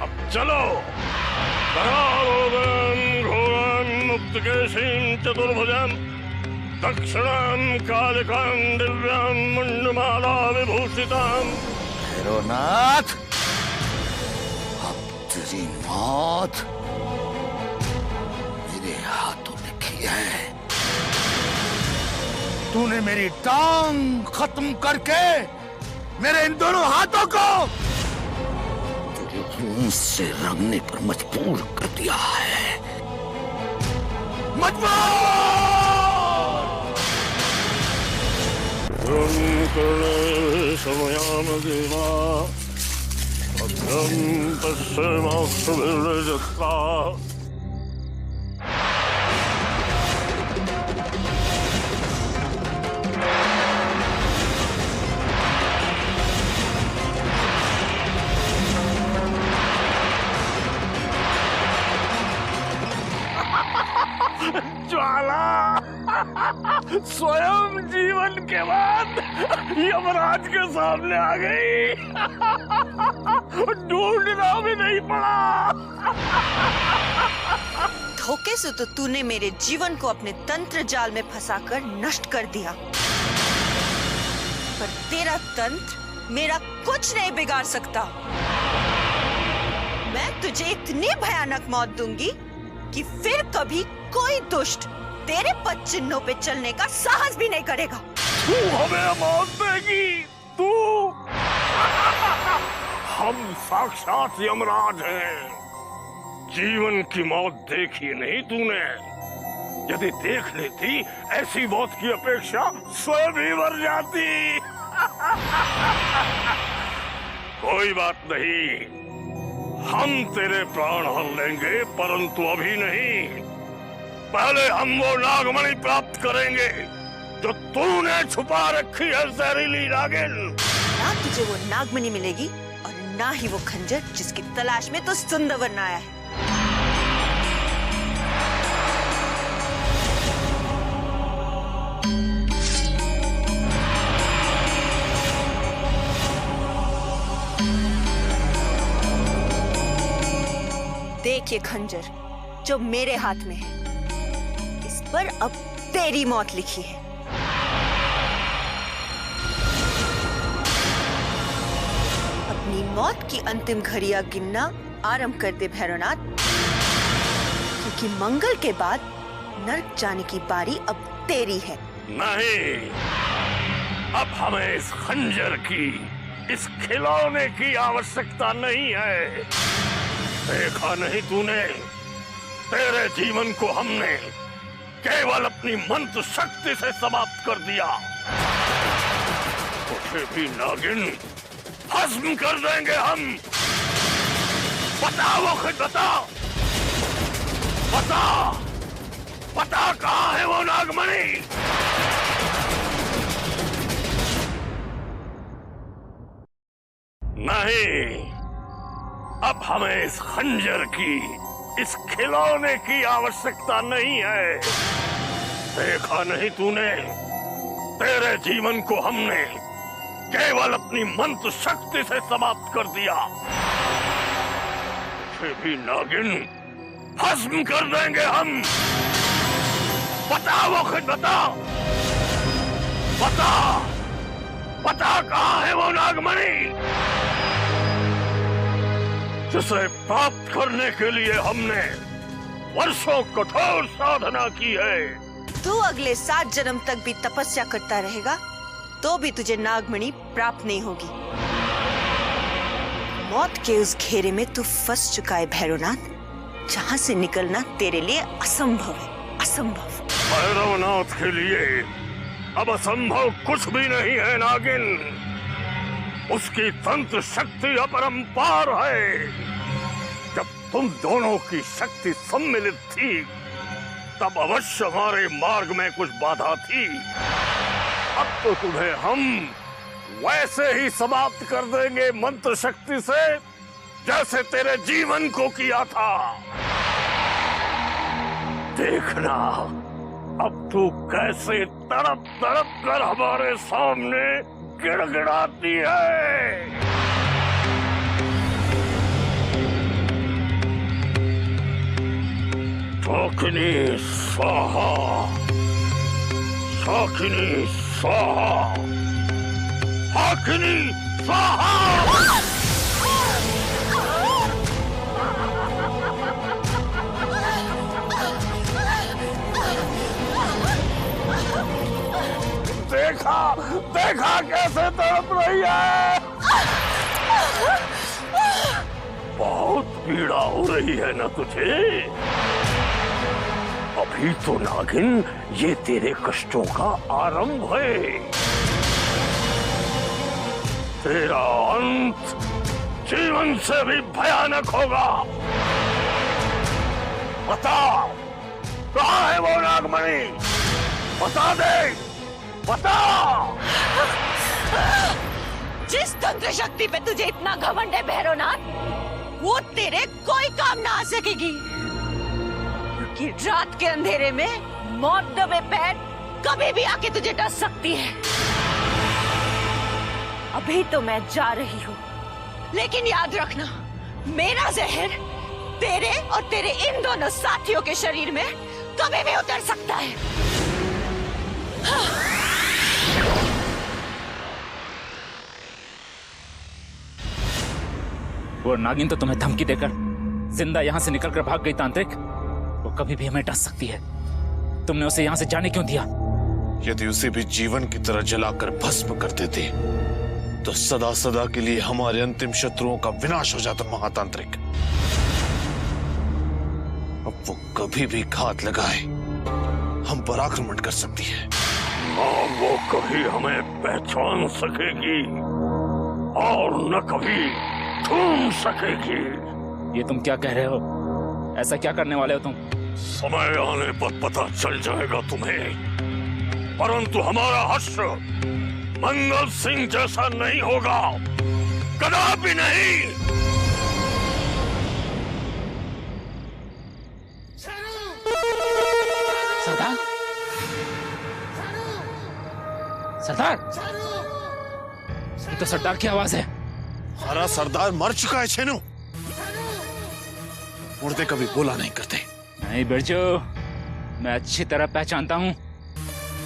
अब चलो। मुक्तकेशीं चतुर्भुजं दक्षिणां कालिकां दिव्यां मुंडमाला विभूषितां। भैरवनाथ, अब तेरी मौत मेरे हाथों में की है। तूने मेरी टांग खत्म करके मेरे इन दोनों हाथों को तेरे खून से रंगने पर मजबूर कर दिया है। समयाम देवा भद्रं पश्येमाक्षभिर्यजत्रा। ज्वाला स्वयं जीवन के बाद यमराज के सामने आ गई। ढूंढना भी नहीं पड़ा। धोखे से तो तूने मेरे जीवन को अपने तंत्र जाल में फंसाकर नष्ट कर दिया, पर तेरा तंत्र मेरा कुछ नहीं बिगाड़ सकता। मैं तुझे इतनी भयानक मौत दूंगी कि फिर कभी कोई दुष्ट तेरे पद चिन्हों पे चलने का साहस भी नहीं करेगा। तू हमें मौत देगी? तू? हम साक्षात यमराज हैं। जीवन की मौत देखी नहीं तूने? यदि देख लेती ऐसी मौत की अपेक्षा स्वयं ही मर जाती। कोई बात नहीं, हम तेरे प्राण हर लेंगे, परंतु अभी नहीं। पहले हम वो नागमणि प्राप्त करेंगे जो तूने छुपा रखी है जहरीली नागिन। ना तुझे वो नागमणि मिलेगी और ना ही वो खंजर जिसकी तलाश में तो सुंदरवन आया है। देख ये खंजर जो मेरे हाथ में है, इस पर अब तेरी मौत लिखी है। अपनी मौत की अंतिम घड़ियां गिनना आरंभ कर दे भैरवनाथ, क्योंकि मंगल के बाद नर्क जाने की बारी अब तेरी है। नहीं, अब हमें इस खंजर की, इस खिलौने की आवश्यकता नहीं है। देखा नहीं तूने, तेरे जीवन को हमने केवल अपनी मंत्र शक्ति से समाप्त कर दिया। तुझे भी नागिन भस्म कर देंगे हम। बता वो खुद बता, बता, बता कहाँ है वो नागमणि? नहीं, अब हमें इस खंजर की, इस खिलौने की आवश्यकता नहीं है। देखा नहीं तूने, तेरे जीवन को हमने केवल अपनी मंत्र शक्ति से समाप्त कर दिया। तुझे भी नागिन भस्म कर देंगे हम। बता वो खुद बता, बता, बता कहाँ है वो नागमणि जिसे प्राप्त करने के लिए हमने वर्षों कठोर साधना की है। तू अगले 7 जन्म तक भी तपस्या करता रहेगा तो भी तुझे नागमणि प्राप्त नहीं होगी। मौत के उस घेरे में तू फंस चुका है भैरवनाथ, जहाँ से निकलना तेरे लिए असंभव है, असंभव। भैरवनाथ के लिए अब असंभव कुछ भी नहीं है नागिन। उसकी तंत्र शक्ति अपरंपार है। जब तुम दोनों की शक्ति सम्मिलित थी तब अवश्य हमारे मार्ग में कुछ बाधा थी। अब तो तुम्हें हम वैसे ही समाप्त कर देंगे मंत्र शक्ति से जैसे तेरे जीवन को किया था। देखना अब तू कैसे तड़प तड़प कर हमारे सामने गिड़गिड़ाती है। शाकिनी स्वाहा, शाकिनी स्वाहा, शाकिनी स्वाहा। देखा, देखा कैसे तड़प रही है। बहुत पीड़ा हो रही है ना तुझे? अभी तो नागिन ये तेरे कष्टों का आरंभ है। तेरा अंत जीवन से भी भयानक होगा। बता, कहाँ है वो नागमणि? बता दे, बता। जिस तंत्र शक्ति पे तुझे इतना घमंड है भैरवनाथ, वो तेरे कोई काम ना आ सकेगी, क्योंकि रात के अंधेरे में मौत दबे पैर कभी भी आके तुझे डस सकती है। अभी तो मैं जा रही हूँ, लेकिन याद रखना, मेरा जहर तेरे और तेरे इन दोनों साथियों के शरीर में कभी भी उतर सकता है। वो नागिन तो तुम्हें धमकी देकर जिंदा यहाँ से निकलकर भाग गई तांत्रिक। वो कभी भी हमें डस सकती है। तुमने उसे यहाँ से जाने क्यों दिया? यदि उसे भी जीवन की तरह जलाकर भस्म कर देते तो सदा सदा के लिए हमारे अंतिम शत्रुओं का विनाश हो जाता महातांत्रिक। अब वो कभी भी घात लगाए हम पर आक्रमण कर सकती है। वो कभी हमें पहचान सकेगी और न कभी ढूंढ सकेगी। ये तुम क्या कह रहे हो? ऐसा क्या करने वाले हो तुम? समय आने पर पता चल जाएगा तुम्हें, परंतु हमारा हश्र मंगल सिंह जैसा नहीं होगा, कदापि नहीं। सरदार, सरदार, ये तो सरदार की आवाज है। हमारा सरदार मर चुका है छेनू। मुर्दे कभी बोला नहीं करते। नहीं बिरजू, मैं अच्छी तरह पहचानता हूँ।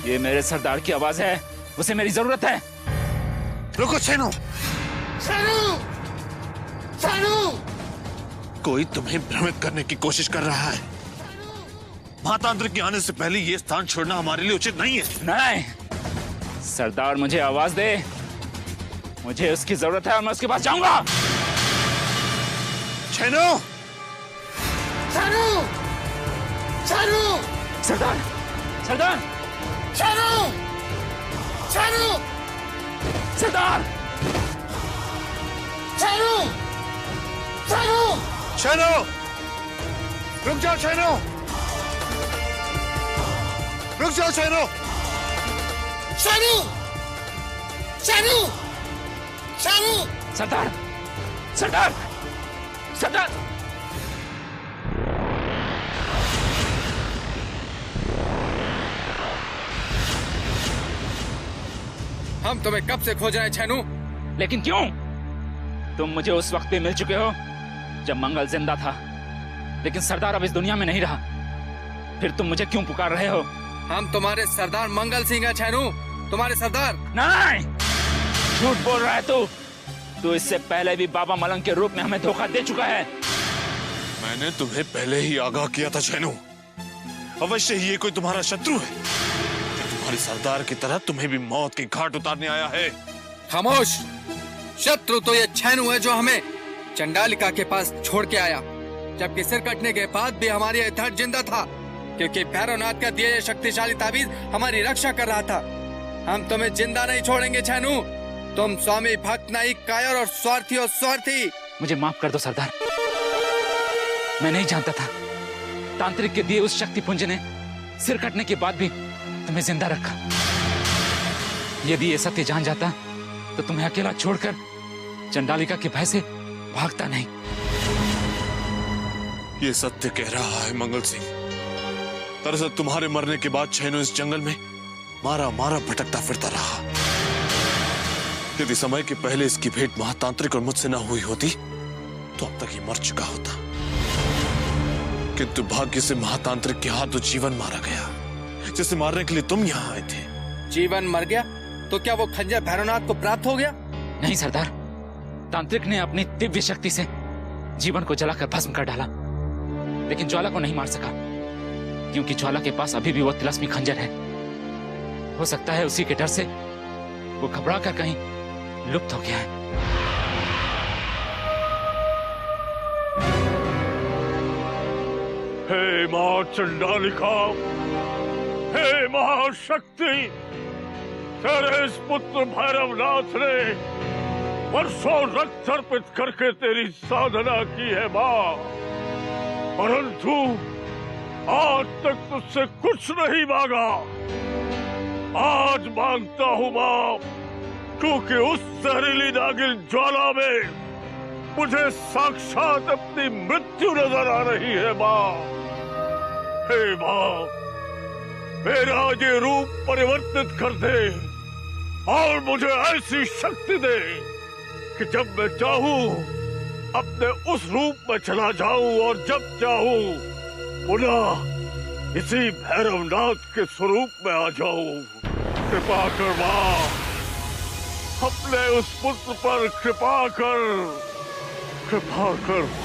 ये मेरे सरदार की आवाज है, उसे मेरी जरूरत है। रुको छेनू। कोई तुम्हें भ्रमित करने की कोशिश कर रहा है। महातांत्रिक के आने से पहले ये स्थान छोड़ना हमारे लिए उचित नहीं है। नहीं, सरदार मुझे आवाज दे, मुझे उसकी जरूरत है और मैं उसके पास जाऊंगा। छेनू, सरदार, सरदार, सरदार, छेनू, रुक जाओ छेनू, रुक जाओ छेनू, सरदार, सरदार, सरदार। हम तुम्हें कब से खोज रहे हैं छेनू। लेकिन क्यों? तुम मुझे उस वक्त भी मिल चुके हो जब मंगल जिंदा था, लेकिन सरदार अब इस दुनिया में नहीं रहा। फिर तुम मुझे क्यों पुकार रहे हो? हम तुम्हारे सरदार मंगल सिंह हैं छेनू, तुम्हारे सरदार। नहीं, झूठ बोल रहा है तू इससे पहले भी बाबा मलंग के रूप में हमें धोखा दे चुका है। मैंने तुम्हें पहले ही आगाह किया था छेनू। अवश्य ही ये कोई तुम्हारा शत्रु है, तुम्हारे सरदार की तरह तुम्हें भी मौत के घाट उतारने आया है। खामोश। शत्रु तो ये छेनू है जो हमें चंडालिका के पास छोड़ के आया, जबकि सिर कटने के बाद भी हमारी धड़ जिंदा था, क्योंकि भैरवनाथ का दिया शक्तिशाली ताबीज हमारी रक्षा कर रहा था। हम तुम्हें जिंदा नहीं छोड़ेंगे छेनू। तुम स्वामी भक्त नहीं, कायर और स्वार्थी। मुझे माफ कर दो सरदार, मैं नहीं जानता था तांत्रिक के दिए उस शक्ति पुंज ने सिर कटने के बाद भी तुम्हें जिंदा रखा। यदि ये सत्य जान जाता तो तुम्हें अकेला छोड़कर चंडालिका के भय से भागता नहीं। ये सत्य कह रहा है मंगल सिंह। दरअसल तुम्हारे मरने के बाद छेनू इस जंगल में मारा भटकता फिरता रहा। यदि समय के पहले इसकी भेंट महातांत्रिक और मुझसे ना हुई होती तो अब तक ही मर चुका होता, किंतु भाग्य से महातांत्रिक के हाथों जीवन मारा गया, जिसे मारने के लिए तुम यहाँ आए थे। जीवन मर गया तो क्या वो खंजर भैरवनाथ को प्राप्त हो गया? नहीं सरदार, तांत्रिक ने अपनी दिव्य शक्ति से जीवन को जलाकर भस्म कर डाला, लेकिन ज्वाला को नहीं मार सका, क्योंकि ज्वाला के पास अभी भी वो तिलस्मी खंजर है। हो सकता है उसी के डर से वो घबरा कर कहीं लुप्त हो गया है। हे मां चंडालिका, हे महाशक्ति, तेरे इस पुत्र भैरवनाथ ने वर्षों रक्त अर्पित करके तेरी साधना की है माँ, परंतु आज तक तुझसे कुछ नहीं मांगा। आज मांगता हूँ माँ, क्योंकि उस जहरीली नागिन ज्वाला में मुझे साक्षात अपनी मृत्यु नजर आ रही है माँ। हे माँ, मेरा ये रूप परिवर्तित कर दे और मुझे ऐसी शक्ति दे कि जब मैं चाहूं अपने उस रूप में चला जाऊं और जब चाहूं पुनः इसी भैरवनाथ के स्वरूप में आ जाऊं। कृपा कर मां, अपने उस पुत्र पर कृपा कर, कृपा कर।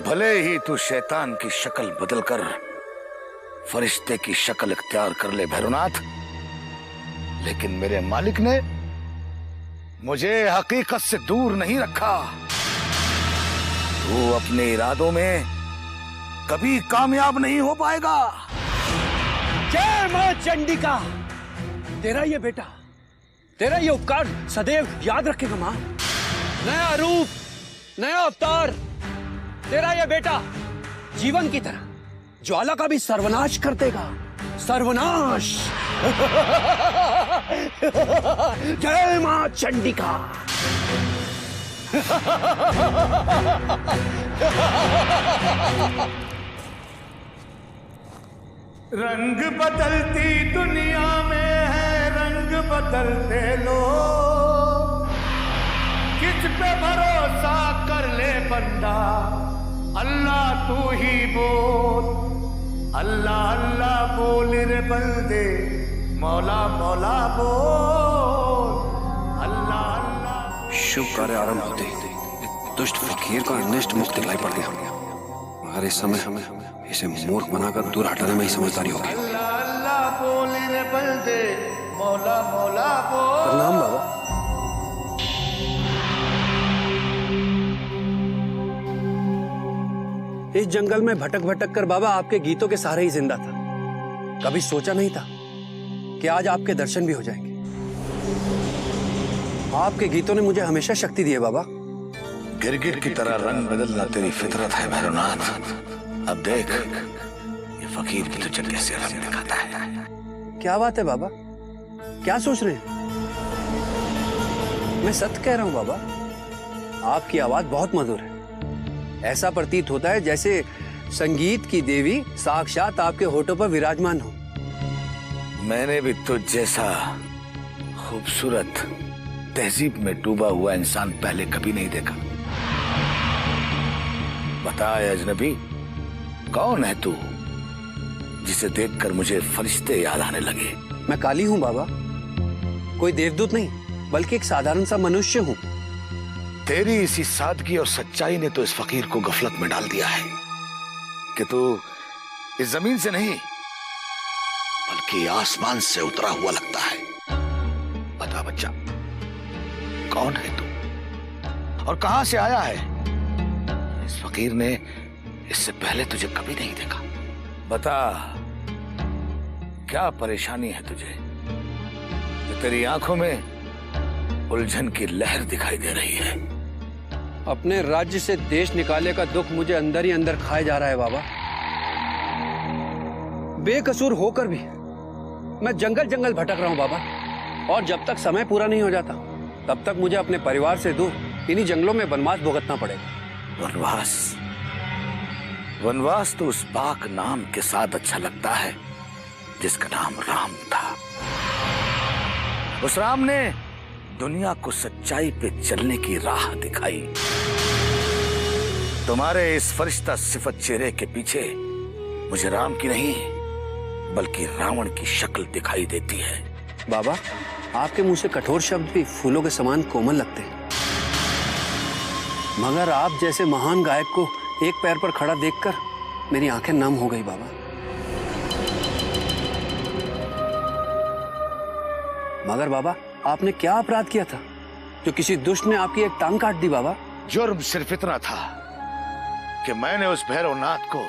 भले ही तू शैतान की शक्ल बदलकर फरिश्ते की शक्ल इख्तियार कर ले भैरवनाथ, लेकिन मेरे मालिक ने मुझे हकीकत से दूर नहीं रखा। तू अपने इरादों में कभी कामयाब नहीं हो पाएगा। जय मां चंडिका, तेरा ये बेटा, तेरा ये उपकार सदैव याद रखेगा मां। नया रूप, नया अवतार, तेरा ये बेटा जीवन की तरह ज्वाला का भी सर्वनाश कर देगा। सर्वनाश। जय मां चंडिका। रंग बदलती दुनिया में है रंग बदलते लोग, किस पे भरोसा कर ले बंदा, अल्लाह तू ही बोल, अल्लाह अल्लाह बोल रे बंदे, मौला मौला बोल, अल्लाह अल्लाह। शुभ कार्य आरंभ होते ही दुष्ट फकीर का अनिष्ट मुक्त दिखाई पड़ गया, मगर इस समय हमें इसे मूर्ख बनाकर दूर हटाने में ही समझदारी होगी। अल्लाह अल्लाह बोल रे बंदे, मौला मौला बोल। प्रणाम बाबा। इस जंगल में भटक भटक कर बाबा आपके गीतों के सहारे ही जिंदा था। कभी सोचा नहीं था कि आज आपके दर्शन भी हो जाएंगे। आपके गीतों ने मुझे हमेशा शक्ति दी है बाबा। गिरगिट की तरह रंग बदलना तेरी फितरत है भैरवनाथ। अब देख ये फकीर भी तुझे कैसे रंग दिखाता है। क्या बात है बाबा, क्या सोच रहे हैं? मैं सत्य कह रहा हूं बाबा, आपकी आवाज बहुत मधुर है। ऐसा प्रतीत होता है जैसे संगीत की देवी साक्षात आपके होठों पर विराजमान हो। मैंने भी तुझ जैसा खूबसूरत तहजीब में डूबा हुआ इंसान पहले कभी नहीं देखा। बता अजनबी, कौन है तू जिसे देखकर मुझे फरिश्ते याद आने लगे? मैं काली हूं बाबा, कोई देवदूत नहीं बल्कि एक साधारण सा मनुष्य हूं। तेरी इसी सादगी और सच्चाई ने तो इस फकीर को गफलत में डाल दिया है कि तू इस जमीन से नहीं बल्कि आसमान से उतरा हुआ लगता है। बता बच्चा, कौन है तू और कहां से आया है? इस फकीर ने इससे पहले तुझे कभी नहीं देखा। बता, क्या परेशानी है तुझे जो तेरी आंखों में उलझन की लहर दिखाई दे रही है? अपने राज्य से देश निकाले का दुख मुझे अंदर ही अंदर खाए जा रहा है बाबा। बेकसूर होकर भी मैं जंगल जंगल भटक रहा हूं बाबा, और जब तक समय पूरा नहीं हो जाता तब तक मुझे अपने परिवार से दूर इन्हीं जंगलों में वनवास भुगतना पड़ेगा। वनवास? वनवास तो उस पाक नाम के साथ अच्छा लगता है जिसका नाम राम था। उस राम ने दुनिया को सच्चाई पे चलने की राह दिखाई। तुम्हारे इस फरिश्ता सिफत चेहरे के पीछे मुझे राम की नहीं बल्कि रावण की शक्ल दिखाई देती है। बाबा, आपके मुंह से कठोर शब्द भी फूलों के समान कोमल लगते हैं, मगर आप जैसे महान गायक को एक पैर पर खड़ा देखकर मेरी आंखें नम हो गई बाबा। मगर बाबा, आपने क्या अपराध किया था जो किसी दुष्ट ने आपकी एक टांग काट दी बाबा? जुर्म सिर्फ इतना था कि मैंने उस भैरवनाथ को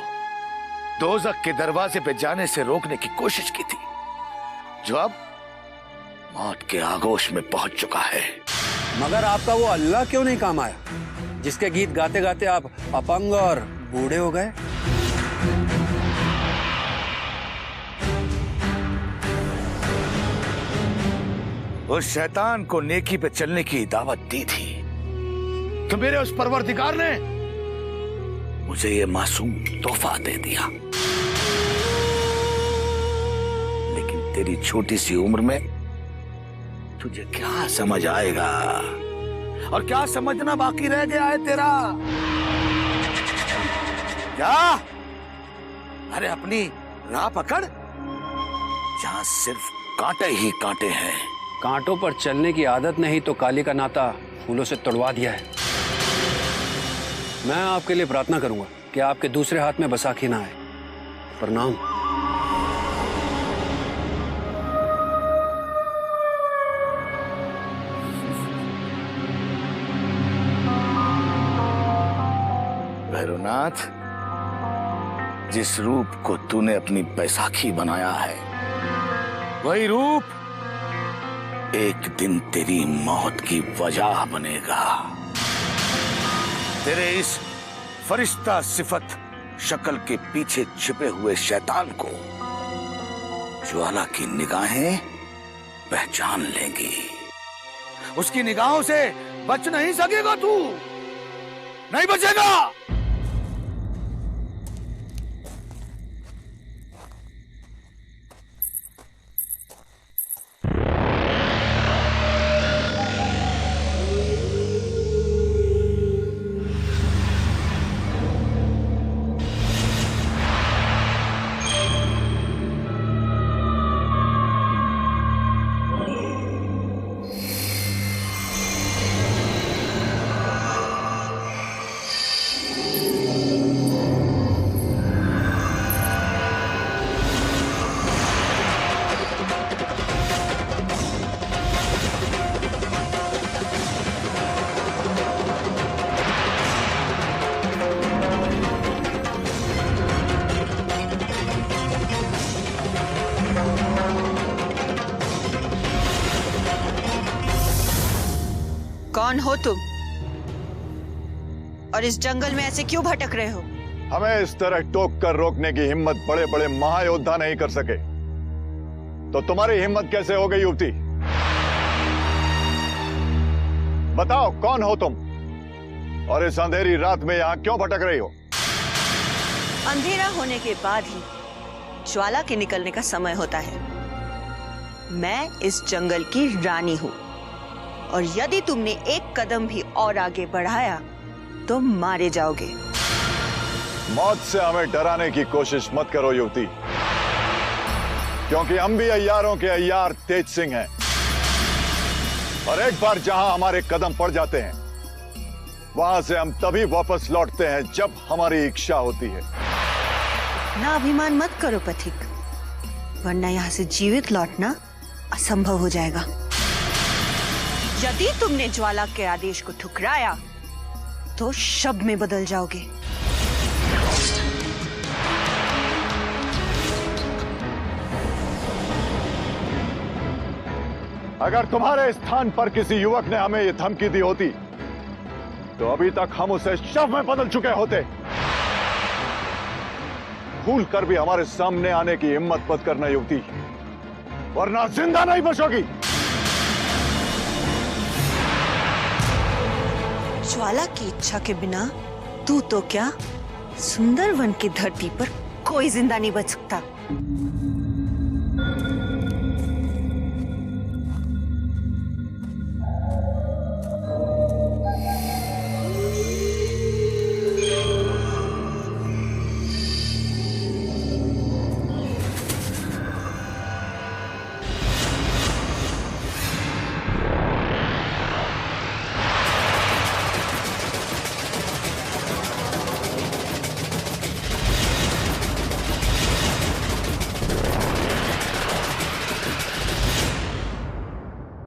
दोज़ख के दरवाजे पे जाने से रोकने की कोशिश की थी, जो अब मौत के आगोश में पहुंच चुका है। मगर आपका वो अल्लाह क्यों नहीं काम आया जिसके गीत गाते गाते आप अपंग और बूढ़े हो गए? उस शैतान को नेकी पे चलने की दावत दी थी तो मेरे उस परवरदिगार ने मुझे ये मासूम तोहफा दे दिया। लेकिन तेरी छोटी सी उम्र में तुझे क्या समझ आएगा और क्या समझना बाकी रह गया है तेरा? क्या? अरे अपनी राह पकड़ जहां सिर्फ कांटे ही कांटे हैं। कांटों पर चलने की आदत ने ही तो काली का नाता फूलों से तोड़वा दिया है। मैं आपके लिए प्रार्थना करूंगा कि आपके दूसरे हाथ में बैसाखी ना आए। प्रणाम। भैरवनाथ, जिस रूप को तूने अपनी बैसाखी बनाया है वही रूप एक दिन तेरी मौत की वजह बनेगा। तेरे इस फरिश्ता सिफत शक्ल के पीछे छिपे हुए शैतान को ज्वाला की निगाहें पहचान लेंगी। उसकी निगाहों से बच नहीं सकेगा तू, नहीं बचेगा। कौन हो तुम और इस जंगल में ऐसे क्यों भटक रहे हो? हमें इस तरह टोक कर रोकने की हिम्मत बड़े बड़े महायोद्धा नहीं कर सके, तो तुम्हारी हिम्मत कैसे हो गई युवती? बताओ कौन हो तुम और इस अंधेरी रात में यहां क्यों भटक रही हो? अंधेरा होने के बाद ही ज्वाला के निकलने का समय होता है। मैं इस जंगल की रानी हूं और यदि तुमने एक कदम भी और आगे बढ़ाया तो मारे जाओगे। मौत से हमें डराने की कोशिश मत करो युवती, क्योंकि हम भी अय्यारों के अय्यार तेज सिंह हैं और एक बार जहां हमारे कदम पड़ जाते हैं वहां से हम तभी वापस लौटते हैं जब हमारी इच्छा होती है। ना अभिमान मत करो पथिक, वरना यहां से जीवित लौटना असंभव हो जाएगा। यदि तुमने ज्वाला के आदेश को ठुकराया तो शब में बदल जाओगे। अगर तुम्हारे स्थान पर किसी युवक ने हमें ये धमकी दी होती तो अभी तक हम उसे शव में बदल चुके होते। भूल कर भी हमारे सामने आने की हिम्मत मत करना युवती, वरना जिंदा नहीं बचोगी। ज्वाला की इच्छा के बिना तू तो क्या सुंदरवन की धरती पर कोई जिंदा नहीं बच सकता।